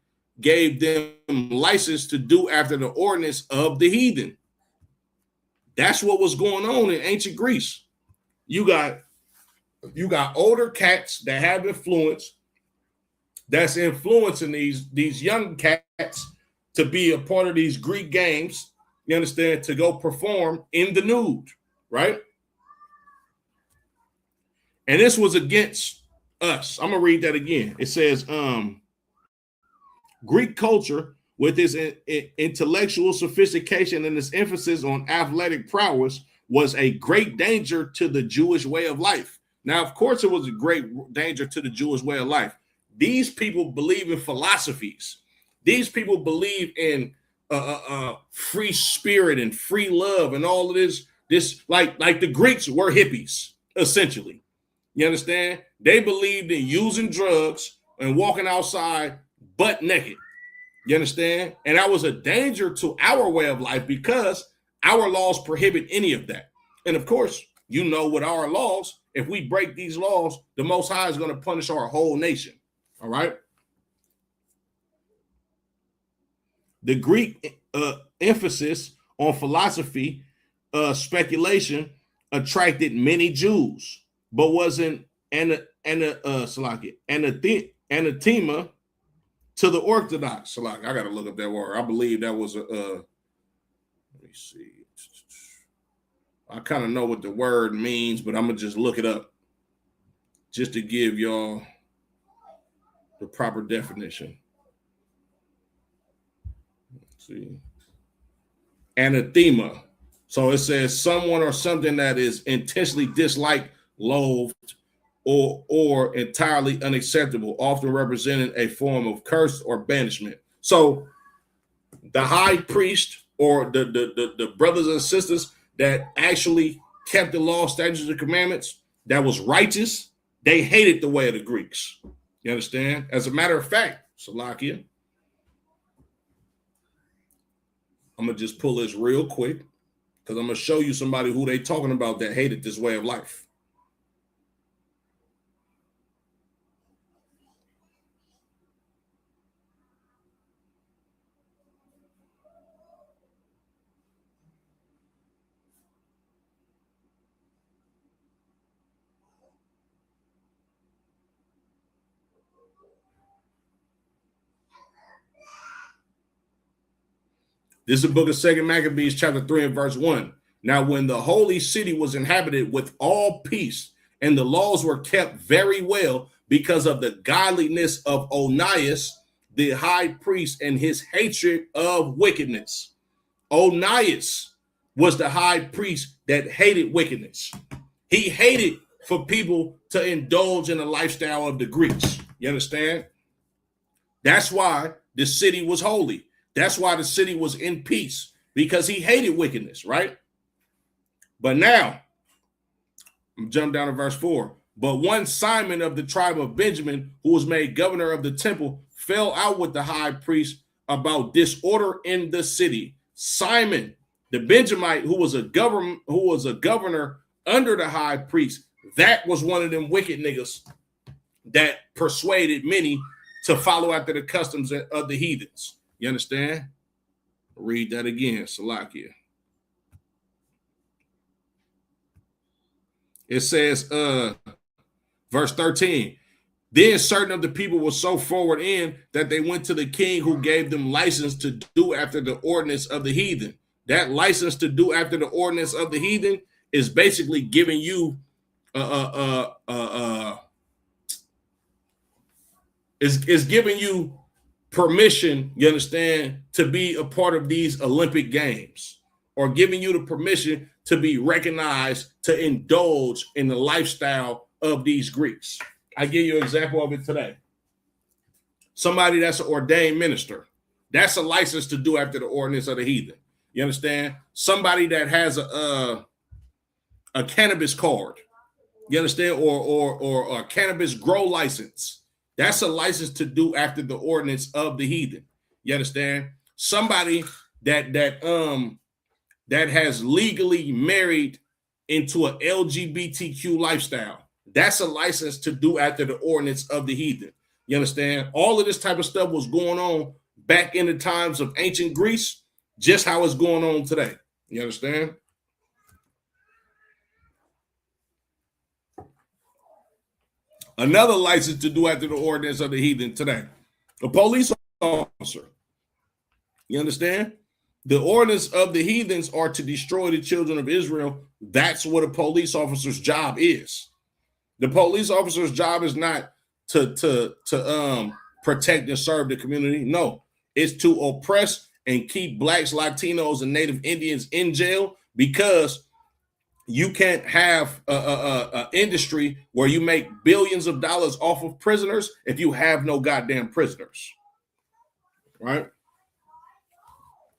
license to do after the ordinance of the heathen. That's what was going on in ancient Greece. You got older cats that have influence, that's influencing these young cats to be a part of these Greek games, you understand, to go perform in the nude, right? And this was against us. I'm going to read that again. It says, Greek culture with its intellectual sophistication and its emphasis on athletic prowess was a great danger to the Jewish way of life. Now, of course, it was a great danger to the Jewish way of life. These people believe in philosophies. These people believe in free spirit and free love and all of this like the Greeks were hippies, essentially. You understand? They believed in using drugs and walking outside butt naked. You understand? And that was a danger to our way of life because our laws prohibit any of that. And of course, you know, with our laws, if we break these laws, the Most High is going to punish our whole nation. All right. The Greek emphasis on philosophy, speculation attracted many Jews, but wasn't anathema to the Orthodox. I got to look up that word. I believe that was let me see. I kind of know what the word means, but I'm gonna just look it up. just to give y'all the proper definition. Let's see. Anathema. So it says someone or something that is intentionally disliked, loathed, or entirely unacceptable, often representing a form of curse or banishment. So the high priest or the brothers and sisters that actually kept the law, statutes, and commandments that was righteous, they hated the way of the Greeks. You understand? As a matter of fact, Salakia, I'm going to just pull this real quick because I'm going to show you somebody who they talking about that hated this way of life. This is the book of 2 Maccabees, chapter 3 and verse 1. Now, when the holy city was inhabited with all peace, and the laws were kept very well because of the godliness of Onias, the high priest, and his hatred of wickedness. Onias was the high priest that hated wickedness. He hated for people to indulge in the lifestyle of the Greeks. You understand? That's why the city was holy. That's why the city was in peace, because he hated wickedness, right? But now, I'm jump down to verse 4. But one Simon of the tribe of Benjamin, who was made governor of the temple, fell out with the high priest about disorder in the city. Simon, the Benjamite, who was a governor under the high priest, that was one of them wicked niggas that persuaded many to follow after the customs of the heathens. You understand? Read that again, Salakia. It says, verse 13, then certain of the people were so forward in that they went to the king, who gave them license to do after the ordinance of the heathen. That license to do after the ordinance of the heathen is basically giving you is giving you permission, you understand, to be a part of these Olympic Games, or giving you the permission to be recognized, to indulge in the lifestyle of these Greeks. I give you an example of it today. Somebody that's an ordained minister, that's a license to do after the ordinance of the heathen. You understand? Somebody that has a cannabis card, you understand, or a cannabis grow license, that's a license to do after the ordinance of the heathen. You understand? Somebody that has legally married into an LGBTQ lifestyle, that's a license to do after the ordinance of the heathen. You understand? All of this type of stuff was going on back in the times of ancient Greece, just how it's going on today. You understand? Another license to do after the ordinance of the heathen today. A police officer. You understand? The ordinance of the heathens are to destroy the children of Israel. That's what a police officer's job is. The police officer's job is not to protect and serve the community. No, it's to oppress and keep blacks, Latinos, and Native Indians in jail, because you can't have a industry where you make billions of dollars off of prisoners if you have no goddamn prisoners. Right?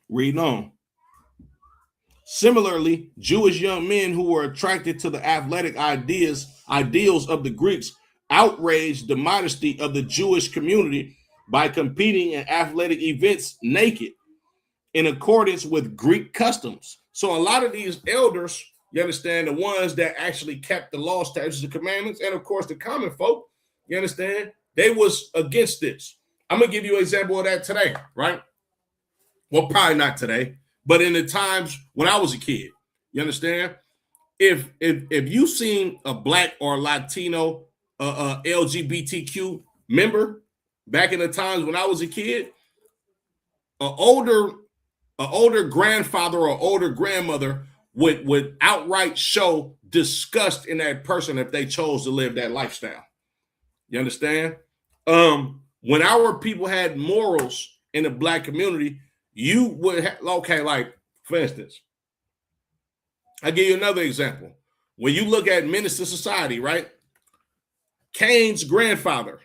Read on. Similarly, Jewish young men who were attracted to the athletic ideals of the Greeks outraged the modesty of the Jewish community by competing in athletic events naked in accordance with Greek customs. So a lot of these elders, you understand, the ones that actually kept the law, statutes, and commandments, and of course the common folk, you understand, they was against this. I'm going to give you an example of that today, right? Well, probably not today, but in the times when I was a kid, you understand? If you seen a black or Latino LGBTQ member back in the times when I was a kid, an older grandfather or older grandmother would outright show disgust in that person if they chose to live that lifestyle. You understand? When our people had morals in the black community, you would have, okay, like for instance, I'll give you another example. When you look at Menace to Society, right? Cain's grandfather,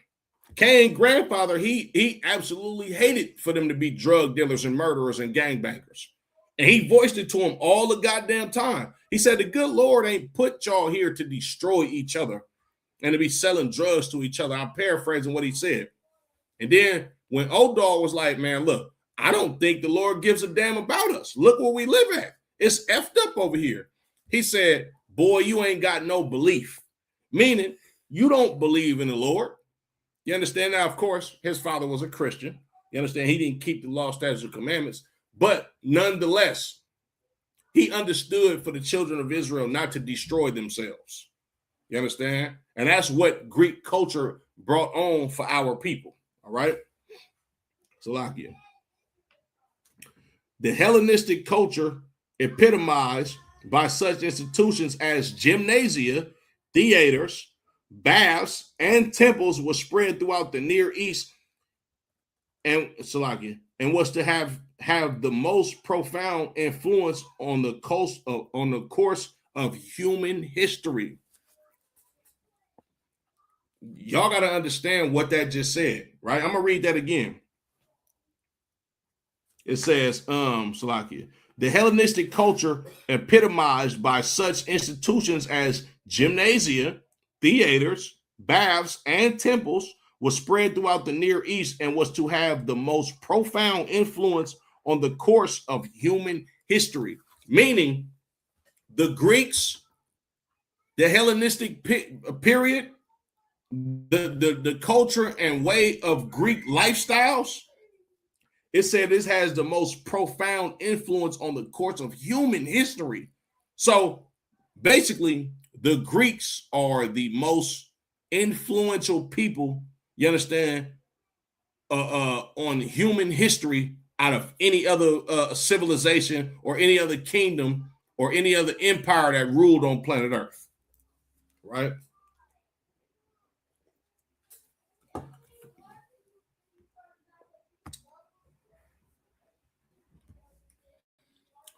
he absolutely hated for them to be drug dealers and murderers and gangbangers. And he voiced it to him all the goddamn time. He said, the good Lord ain't put y'all here to destroy each other and to be selling drugs to each other. I'm paraphrasing what he said. And then when Old Dog was like, man, look, I don't think the Lord gives a damn about us. Look where we live at. It's effed up over here. He said, boy, you ain't got no belief. Meaning, you don't believe in the Lord. You understand? Now, of course, his father was a Christian. You understand? He didn't keep the law, statutes, and commandments. But nonetheless, he understood for the children of Israel not to destroy themselves. You understand? And that's what Greek culture brought on for our people. All right? Salakia. The Hellenistic culture epitomized by such institutions as gymnasia, theaters, baths, and temples was spread throughout the Near East and Salakia, and was to have the most profound influence on the course of human history. Y'all got to understand what that just said, right? I'm gonna read that again. It says, Salakia, the Hellenistic culture epitomized by such institutions as gymnasia, theaters, baths, and temples was spread throughout the Near East and was to have the most profound influence on the course of human history. Meaning, the Greeks, the Hellenistic period, the culture and way of Greek lifestyles, it said this has the most profound influence on the course of human history. So basically, the Greeks are the most influential people, you understand, on human history out of any other civilization or any other kingdom or any other empire that ruled on planet Earth, right?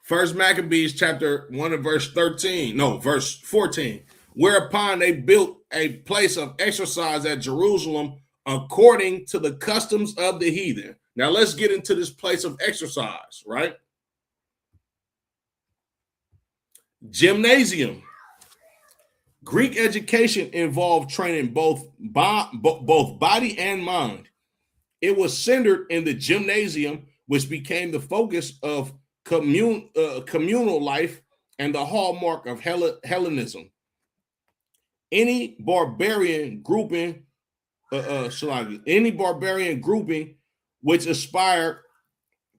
First Maccabees chapter 1 and verse 14. Whereupon they built a place of exercise at Jerusalem according to the customs of the heathen. Now let's get into this place of exercise, right? Gymnasium. Greek education involved training both body and mind. It was centered in the gymnasium, which became the focus of communal life and the hallmark of Hellenism. Any barbarian grouping, which aspired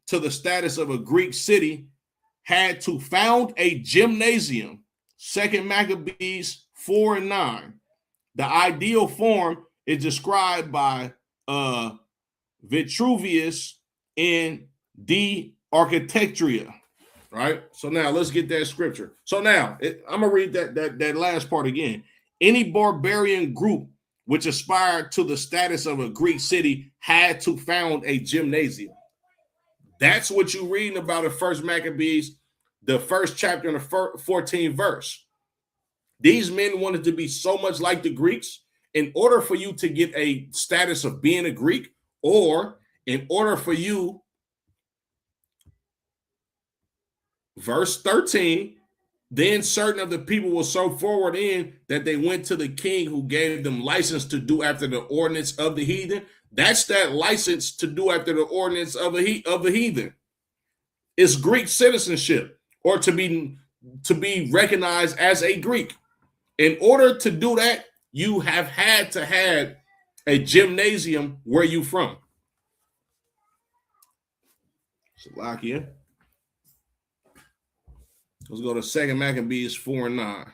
to the status of a Greek city had to found a gymnasium. 2 Maccabees 4 and 9. The ideal form is described by Vitruvius in De Architectura, right? So now let's get that scripture. So now I'm gonna read that last part again. Any barbarian group which aspired to the status of a Greek city had to found a gymnasium. That's what you're reading about in First Maccabees, the first chapter and the 14th verse. These men wanted to be so much like the Greeks. In order for you to get a status of being a Greek, or in order for you, verse 13, then certain of the people were so forward in that they went to the king who gave them license to do after the ordinance of the heathen. That's that license to do after the ordinance of the heathen. It's Greek citizenship, or to be recognized as a Greek. In order to do that, you have had to have a gymnasium where you from. Slovakia. Let's go to 2 Maccabees 4 and 9.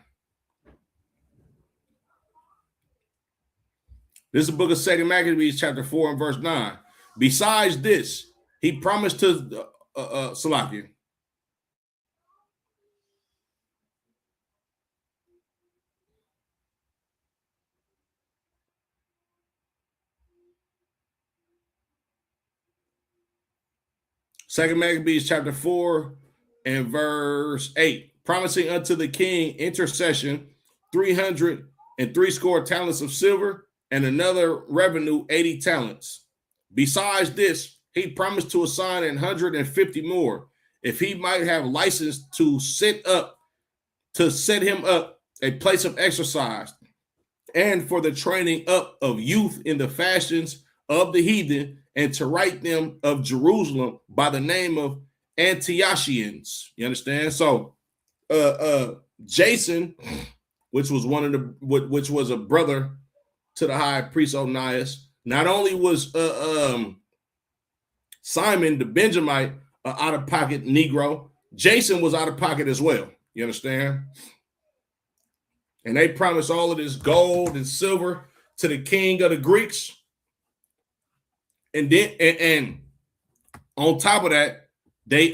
This is the book of 2 Maccabees chapter 4 and verse 9. Besides this, he promised to Slovakia. Second Maccabees chapter 4 and verse 8. Promising unto the king intercession 360 talents of silver, and another revenue 80 talents. Besides this, he promised to assign 150 more, if he might have license to set him up a place of exercise, and for the training up of youth in the fashions of the heathen, and to write them of Jerusalem by the name of Antiochians. You understand? So Jason, which was which was a brother to the high priest Onias, not only was Simon the Benjamite out of pocket Negro, Jason was out of pocket as well. You understand? And they promised all of this gold and silver to the king of the Greeks. And then and on top of that, they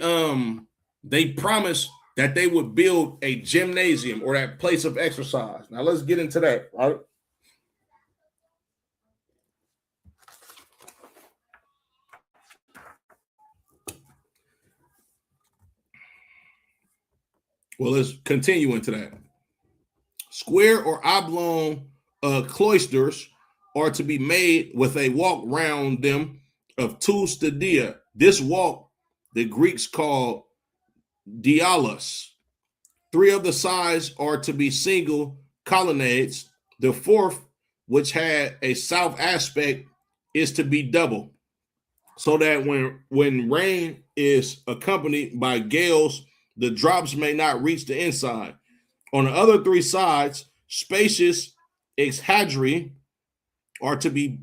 promised that they would build a gymnasium or that place of exercise. Now let's get into that, right? Well, let's continue into that. Square or oblong cloisters are to be made with a walk round them of 2 stadia. This walk the Greeks call dialos. 3 of the sides are to be single colonnades. The 4th, which had a south aspect, is to be double, so that when rain is accompanied by gales, the drops may not reach the inside. On the other 3 sides, spacious exhadri are to be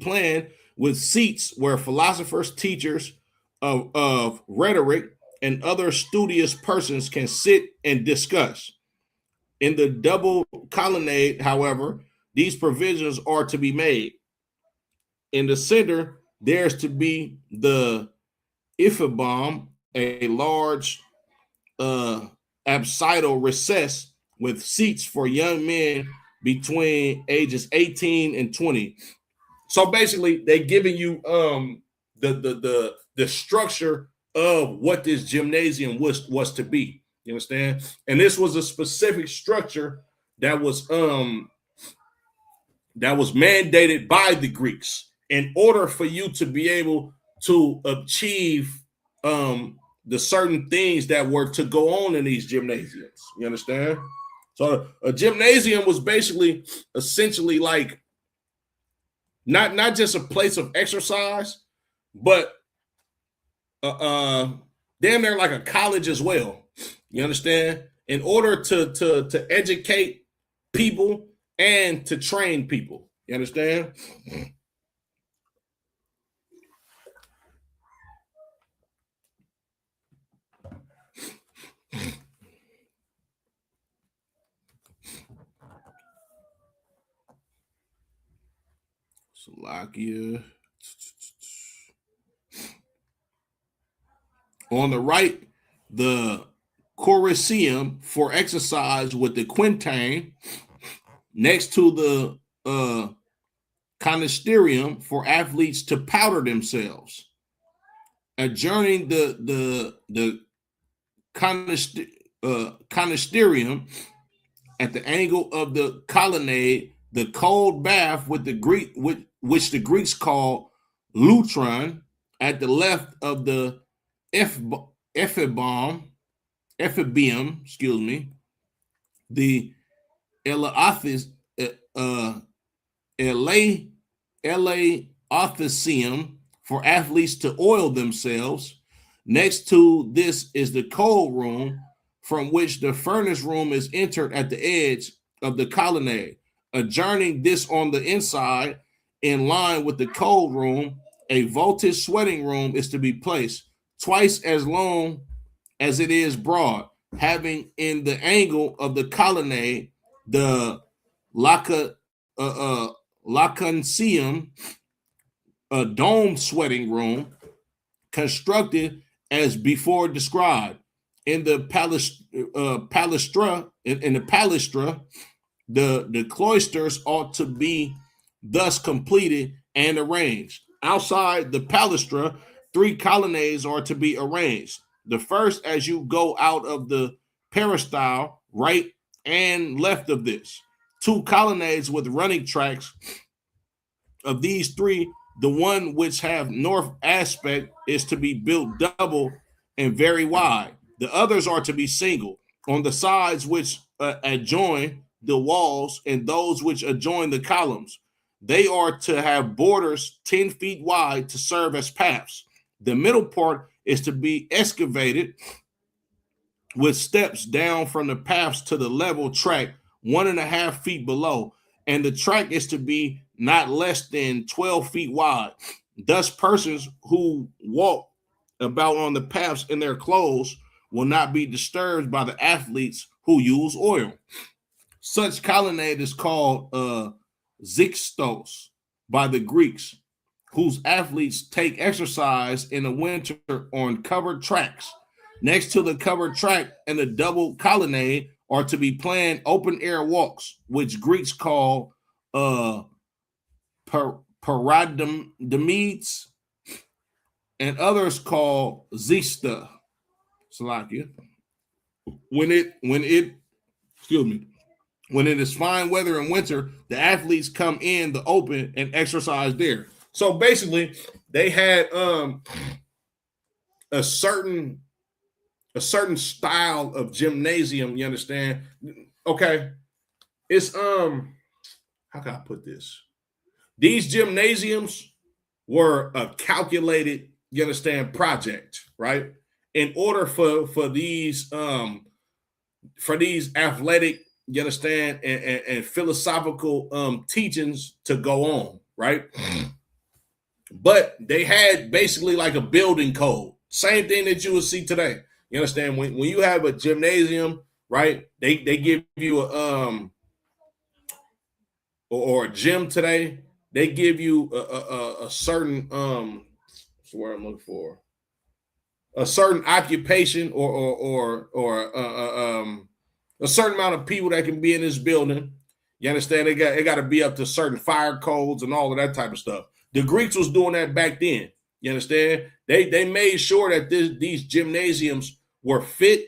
planned with seats where philosophers, teachers of rhetoric, and other studious persons can sit and discuss. In the double colonnade, however, these provisions are to be made. In the center, there's to be the Iphibaum, a large apsidal recess with seats for young men between ages 18 and 20. So basically, they're giving you the structure of what this gymnasium was to be. You understand? And this was a specific structure that was mandated by the Greeks in order for you to be able to achieve the certain things that were to go on in these gymnasiums. You understand? So a gymnasium was basically essentially like not just a place of exercise, but damn near like a college as well. You understand? In order to educate people and to train people. You understand? Slovakia. On the right, the Coliseum for exercise with the quintain. Next to the Conisterium for athletes to powder themselves. Adjourning the Conisterium at the angle of the colonnade, the cold bath with which the Greeks call lutron, at the left of the ephebium, the Eleathisium for athletes to oil themselves. Next to this is the cold room, from which the furnace room is entered at the edge of the colonnade. Adjourning this on the inside, in line with the cold room, a vaulted sweating room is to be placed, twice as long as it is broad, having in the angle of the colonnade the Lacanceum, a dome sweating room, constructed as before described. In the palæstra, the cloisters ought to be thus completed and arranged. Outside the palæstra, 3 colonnades are to be arranged. The first, as you go out of the peristyle, right and left of this. 2 colonnades with running tracks. Of these 3, the one which have north aspect is to be built double and very wide. The others are to be single. On the sides which adjoin the walls and those which adjoin the columns, they are to have borders 10 feet wide to serve as paths. The middle part is to be excavated with steps down from the paths to the level track 1.5 feet below, and the track is to be not less than 12 feet wide. Thus, persons who walk about on the paths in their clothes will not be disturbed by the athletes who use oil. Such colonnade is called zygtos by the Greeks, whose athletes take exercise in the winter on covered tracks. Next to the covered track and the double colonnade are to be planned open air walks, which Greeks call parademedes, and others call zista. Salakia. When it is fine weather in winter, the athletes come in the open and exercise there. So basically, they had a certain style of gymnasium. You understand? Okay, it's how can I put this? These gymnasiums were a calculated, you understand, project, right? In order for these athletic, you understand, and philosophical teachings to go on, right? But they had basically like a building code, same thing that you would see today. You understand? When you have a gymnasium, right? They give you a or a gym today. They give you a certain what's the word I'm looking for? A certain occupation or a certain amount of people that can be in this building. You understand? It got to be up to certain fire codes and all of that type of stuff. The Greeks was doing that back then. You understand? They made sure that these gymnasiums were fit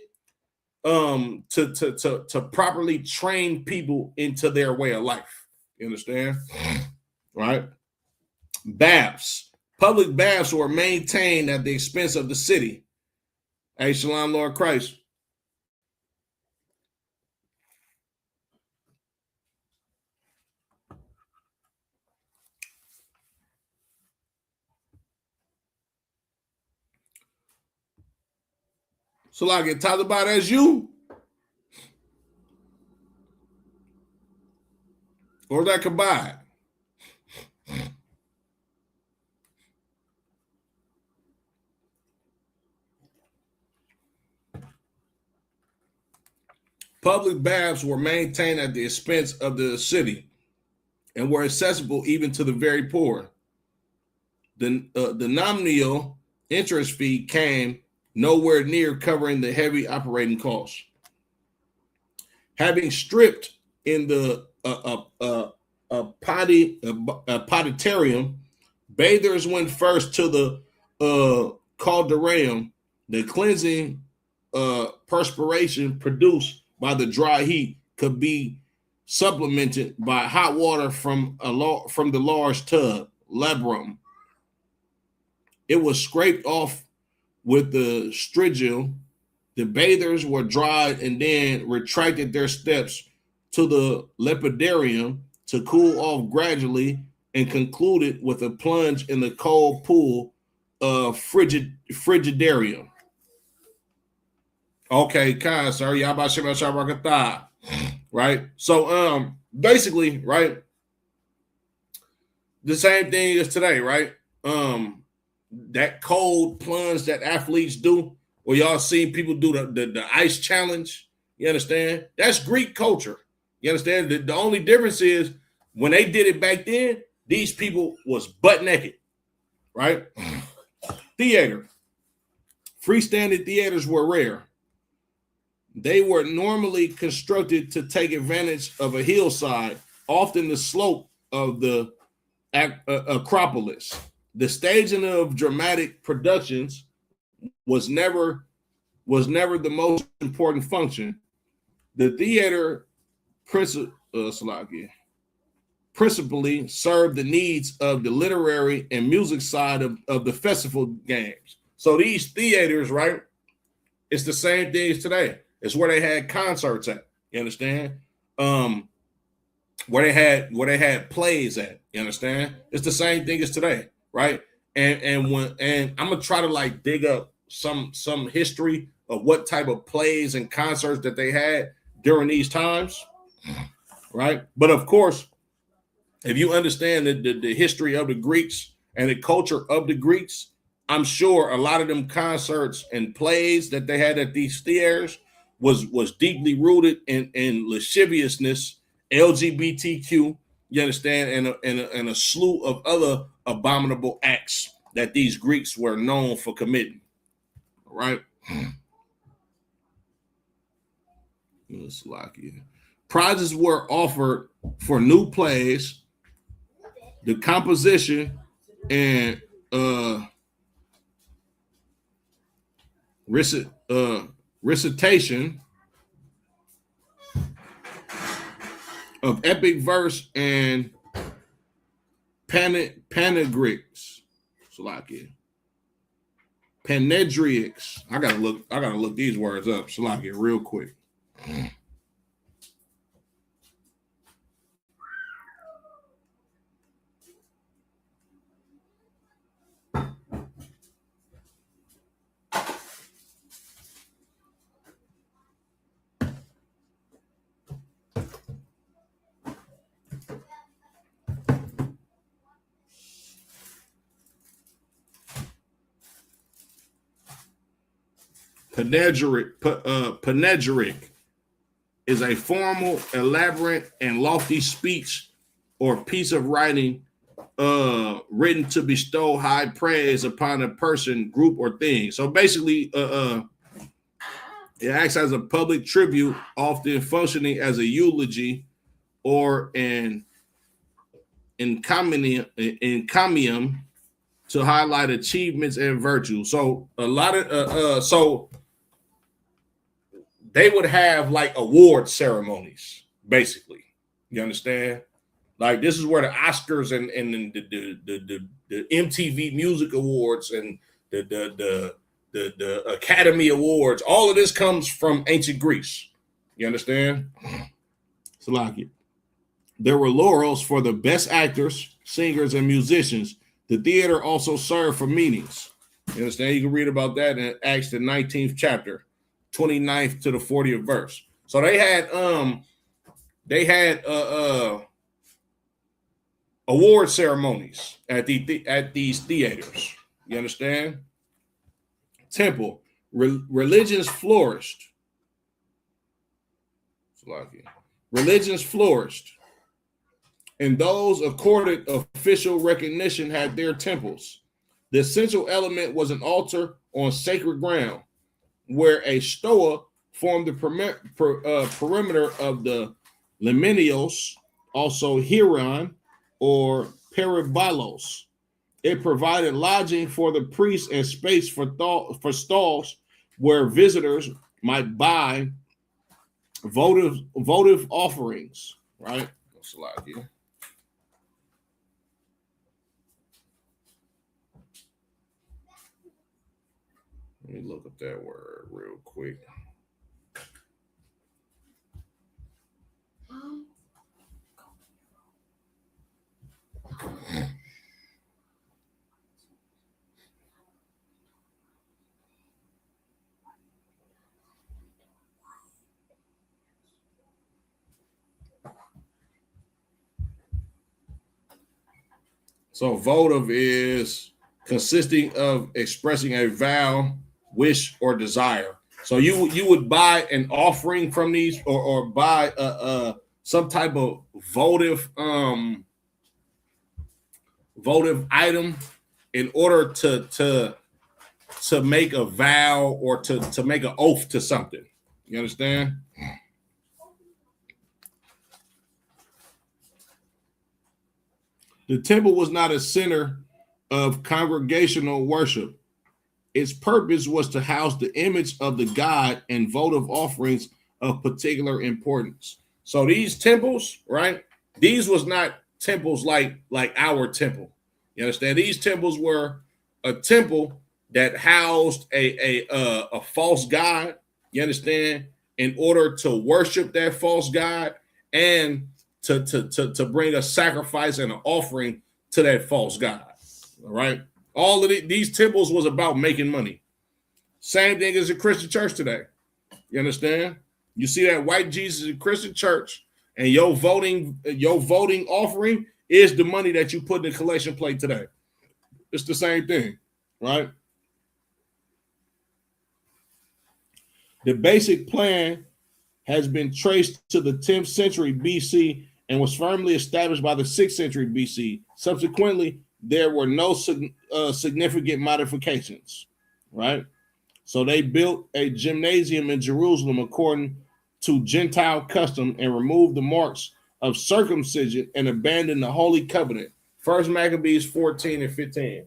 to properly train people into their way of life. You understand? Right? Baths. Public baths were maintained at the expense of the city. Hey, Shalom, Lord Christ. So like it talked about as you, or that combined. Public baths were maintained at the expense of the city and were accessible even to the very poor. The nominal interest fee came nowhere near covering the heavy operating costs. Having stripped in the potitarium, bathers went first to the caldarium. The cleansing perspiration produced by the dry heat could be supplemented by hot water from the large tub, labrum. It was scraped off with the strigil. The bathers were dried and then retracted their steps to the lepidarium to cool off gradually and concluded with a plunge in the cold pool of frigidarium. Okay, kind sir. Right? So basically, right, the same thing as today, right? That cold plunge that athletes do, or y'all seen people do the ice challenge. You understand? That's Greek culture. You understand? The only difference is when they did it back then, these people was butt naked, right? Theater. Freestanding theaters were rare. They were normally constructed to take advantage of a hillside, often the slope of the Acropolis. the staging of dramatic productions was never the most important function. The theater principally served the needs of the literary and music side of the festival games. So these theaters, right? It's the same thing as today. It's where they had concerts at. You understand? Where they had plays at. You understand? It's the same thing as today, right? And I'm gonna try to like dig up some history of what type of plays and concerts that they had during these times, right? But of course, if you understand the history of the Greeks and the culture of the Greeks, I'm sure a lot of them concerts and plays that they had at these theaters was deeply rooted in lasciviousness, LGBTQ, you understand, and a slew of other abominable acts that these Greeks were known for committing. Right? Prizes were offered for new plays, the composition and recitation of epic verse and panegyrics. Panegyrics. I gotta look these words up. Salakia, real quick. Panegyric is a formal, elaborate, and lofty speech or piece of writing written to bestow high praise upon a person, group, or thing. So basically, it acts as a public tribute, often functioning as a eulogy or an encomium to highlight achievements and virtue. So a lot of so they would have like award ceremonies, basically. You understand? Like this is where the Oscars and the MTV Music Awards and the Academy Awards, all of this comes from ancient Greece. You understand? So like it. There were laurels for the best actors, singers, and musicians. The theater also served for meetings. You understand? You can read about that in Acts, the 19th chapter, 29th to the 40th verse. So they had award ceremonies at these theaters. You understand? Temple. Religions flourished. Religions flourished. And those accorded official recognition had their temples. The essential element was an altar on sacred ground, where a stoa formed the perimeter of the limenios, also Hieron or Peribalos. It provided lodging for the priests and space for stalls where visitors might buy votive offerings. Right? That's a lot here. Let me look up that word real quick. So votive is consisting of expressing a vow, wish, or desire. So you would buy an offering from these, or buy some type of votive item in order to make a vow or to make an oath to something. You understand? The temple was not a center of congregational worship. Its purpose was to house the image of the god and votive offerings of particular importance. So these temples, right? These was not temples like our temple. You understand? These temples were a temple that housed a false god. You understand? In order to worship that false god and to bring a sacrifice and an offering to that false god. All right. All of these temples was about making money. Same thing as a Christian church today. You understand? You see that white Jesus in Christian church, and your voting offering is the money that you put in the collection plate today. It's the same thing, right? The basic plan has been traced to the 10th century BC and was firmly established by the 6th century BC. Subsequently, there were no significant modifications, right? So they built a gymnasium in Jerusalem according to Gentile custom and removed the marks of circumcision and abandoned the Holy Covenant. First Maccabees 14 and 15.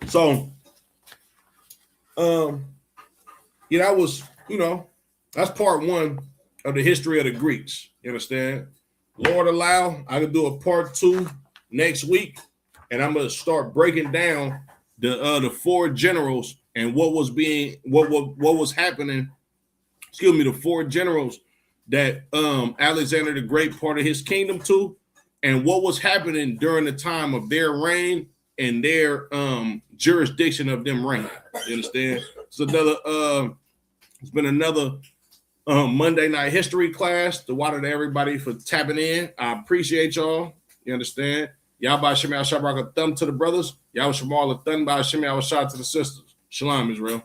So, that was, that's part one of the history of the Greeks. You understand? Lord allow, I can do a part 2 next week, and I'm gonna start breaking down the 4 generals and what was happening. Excuse me, the 4 generals that Alexander the Great part of his kingdom to, and what was happening during the time of their reign and their jurisdiction of them reign. You understand? It's been another Monday night history class. The water to everybody for tapping in. I appreciate y'all. You understand? Y'all by Shemel Shabrak a thumb to the brothers. Y'all Shamal a thumb by Shemel Shah to the sisters. Shalom, Israel.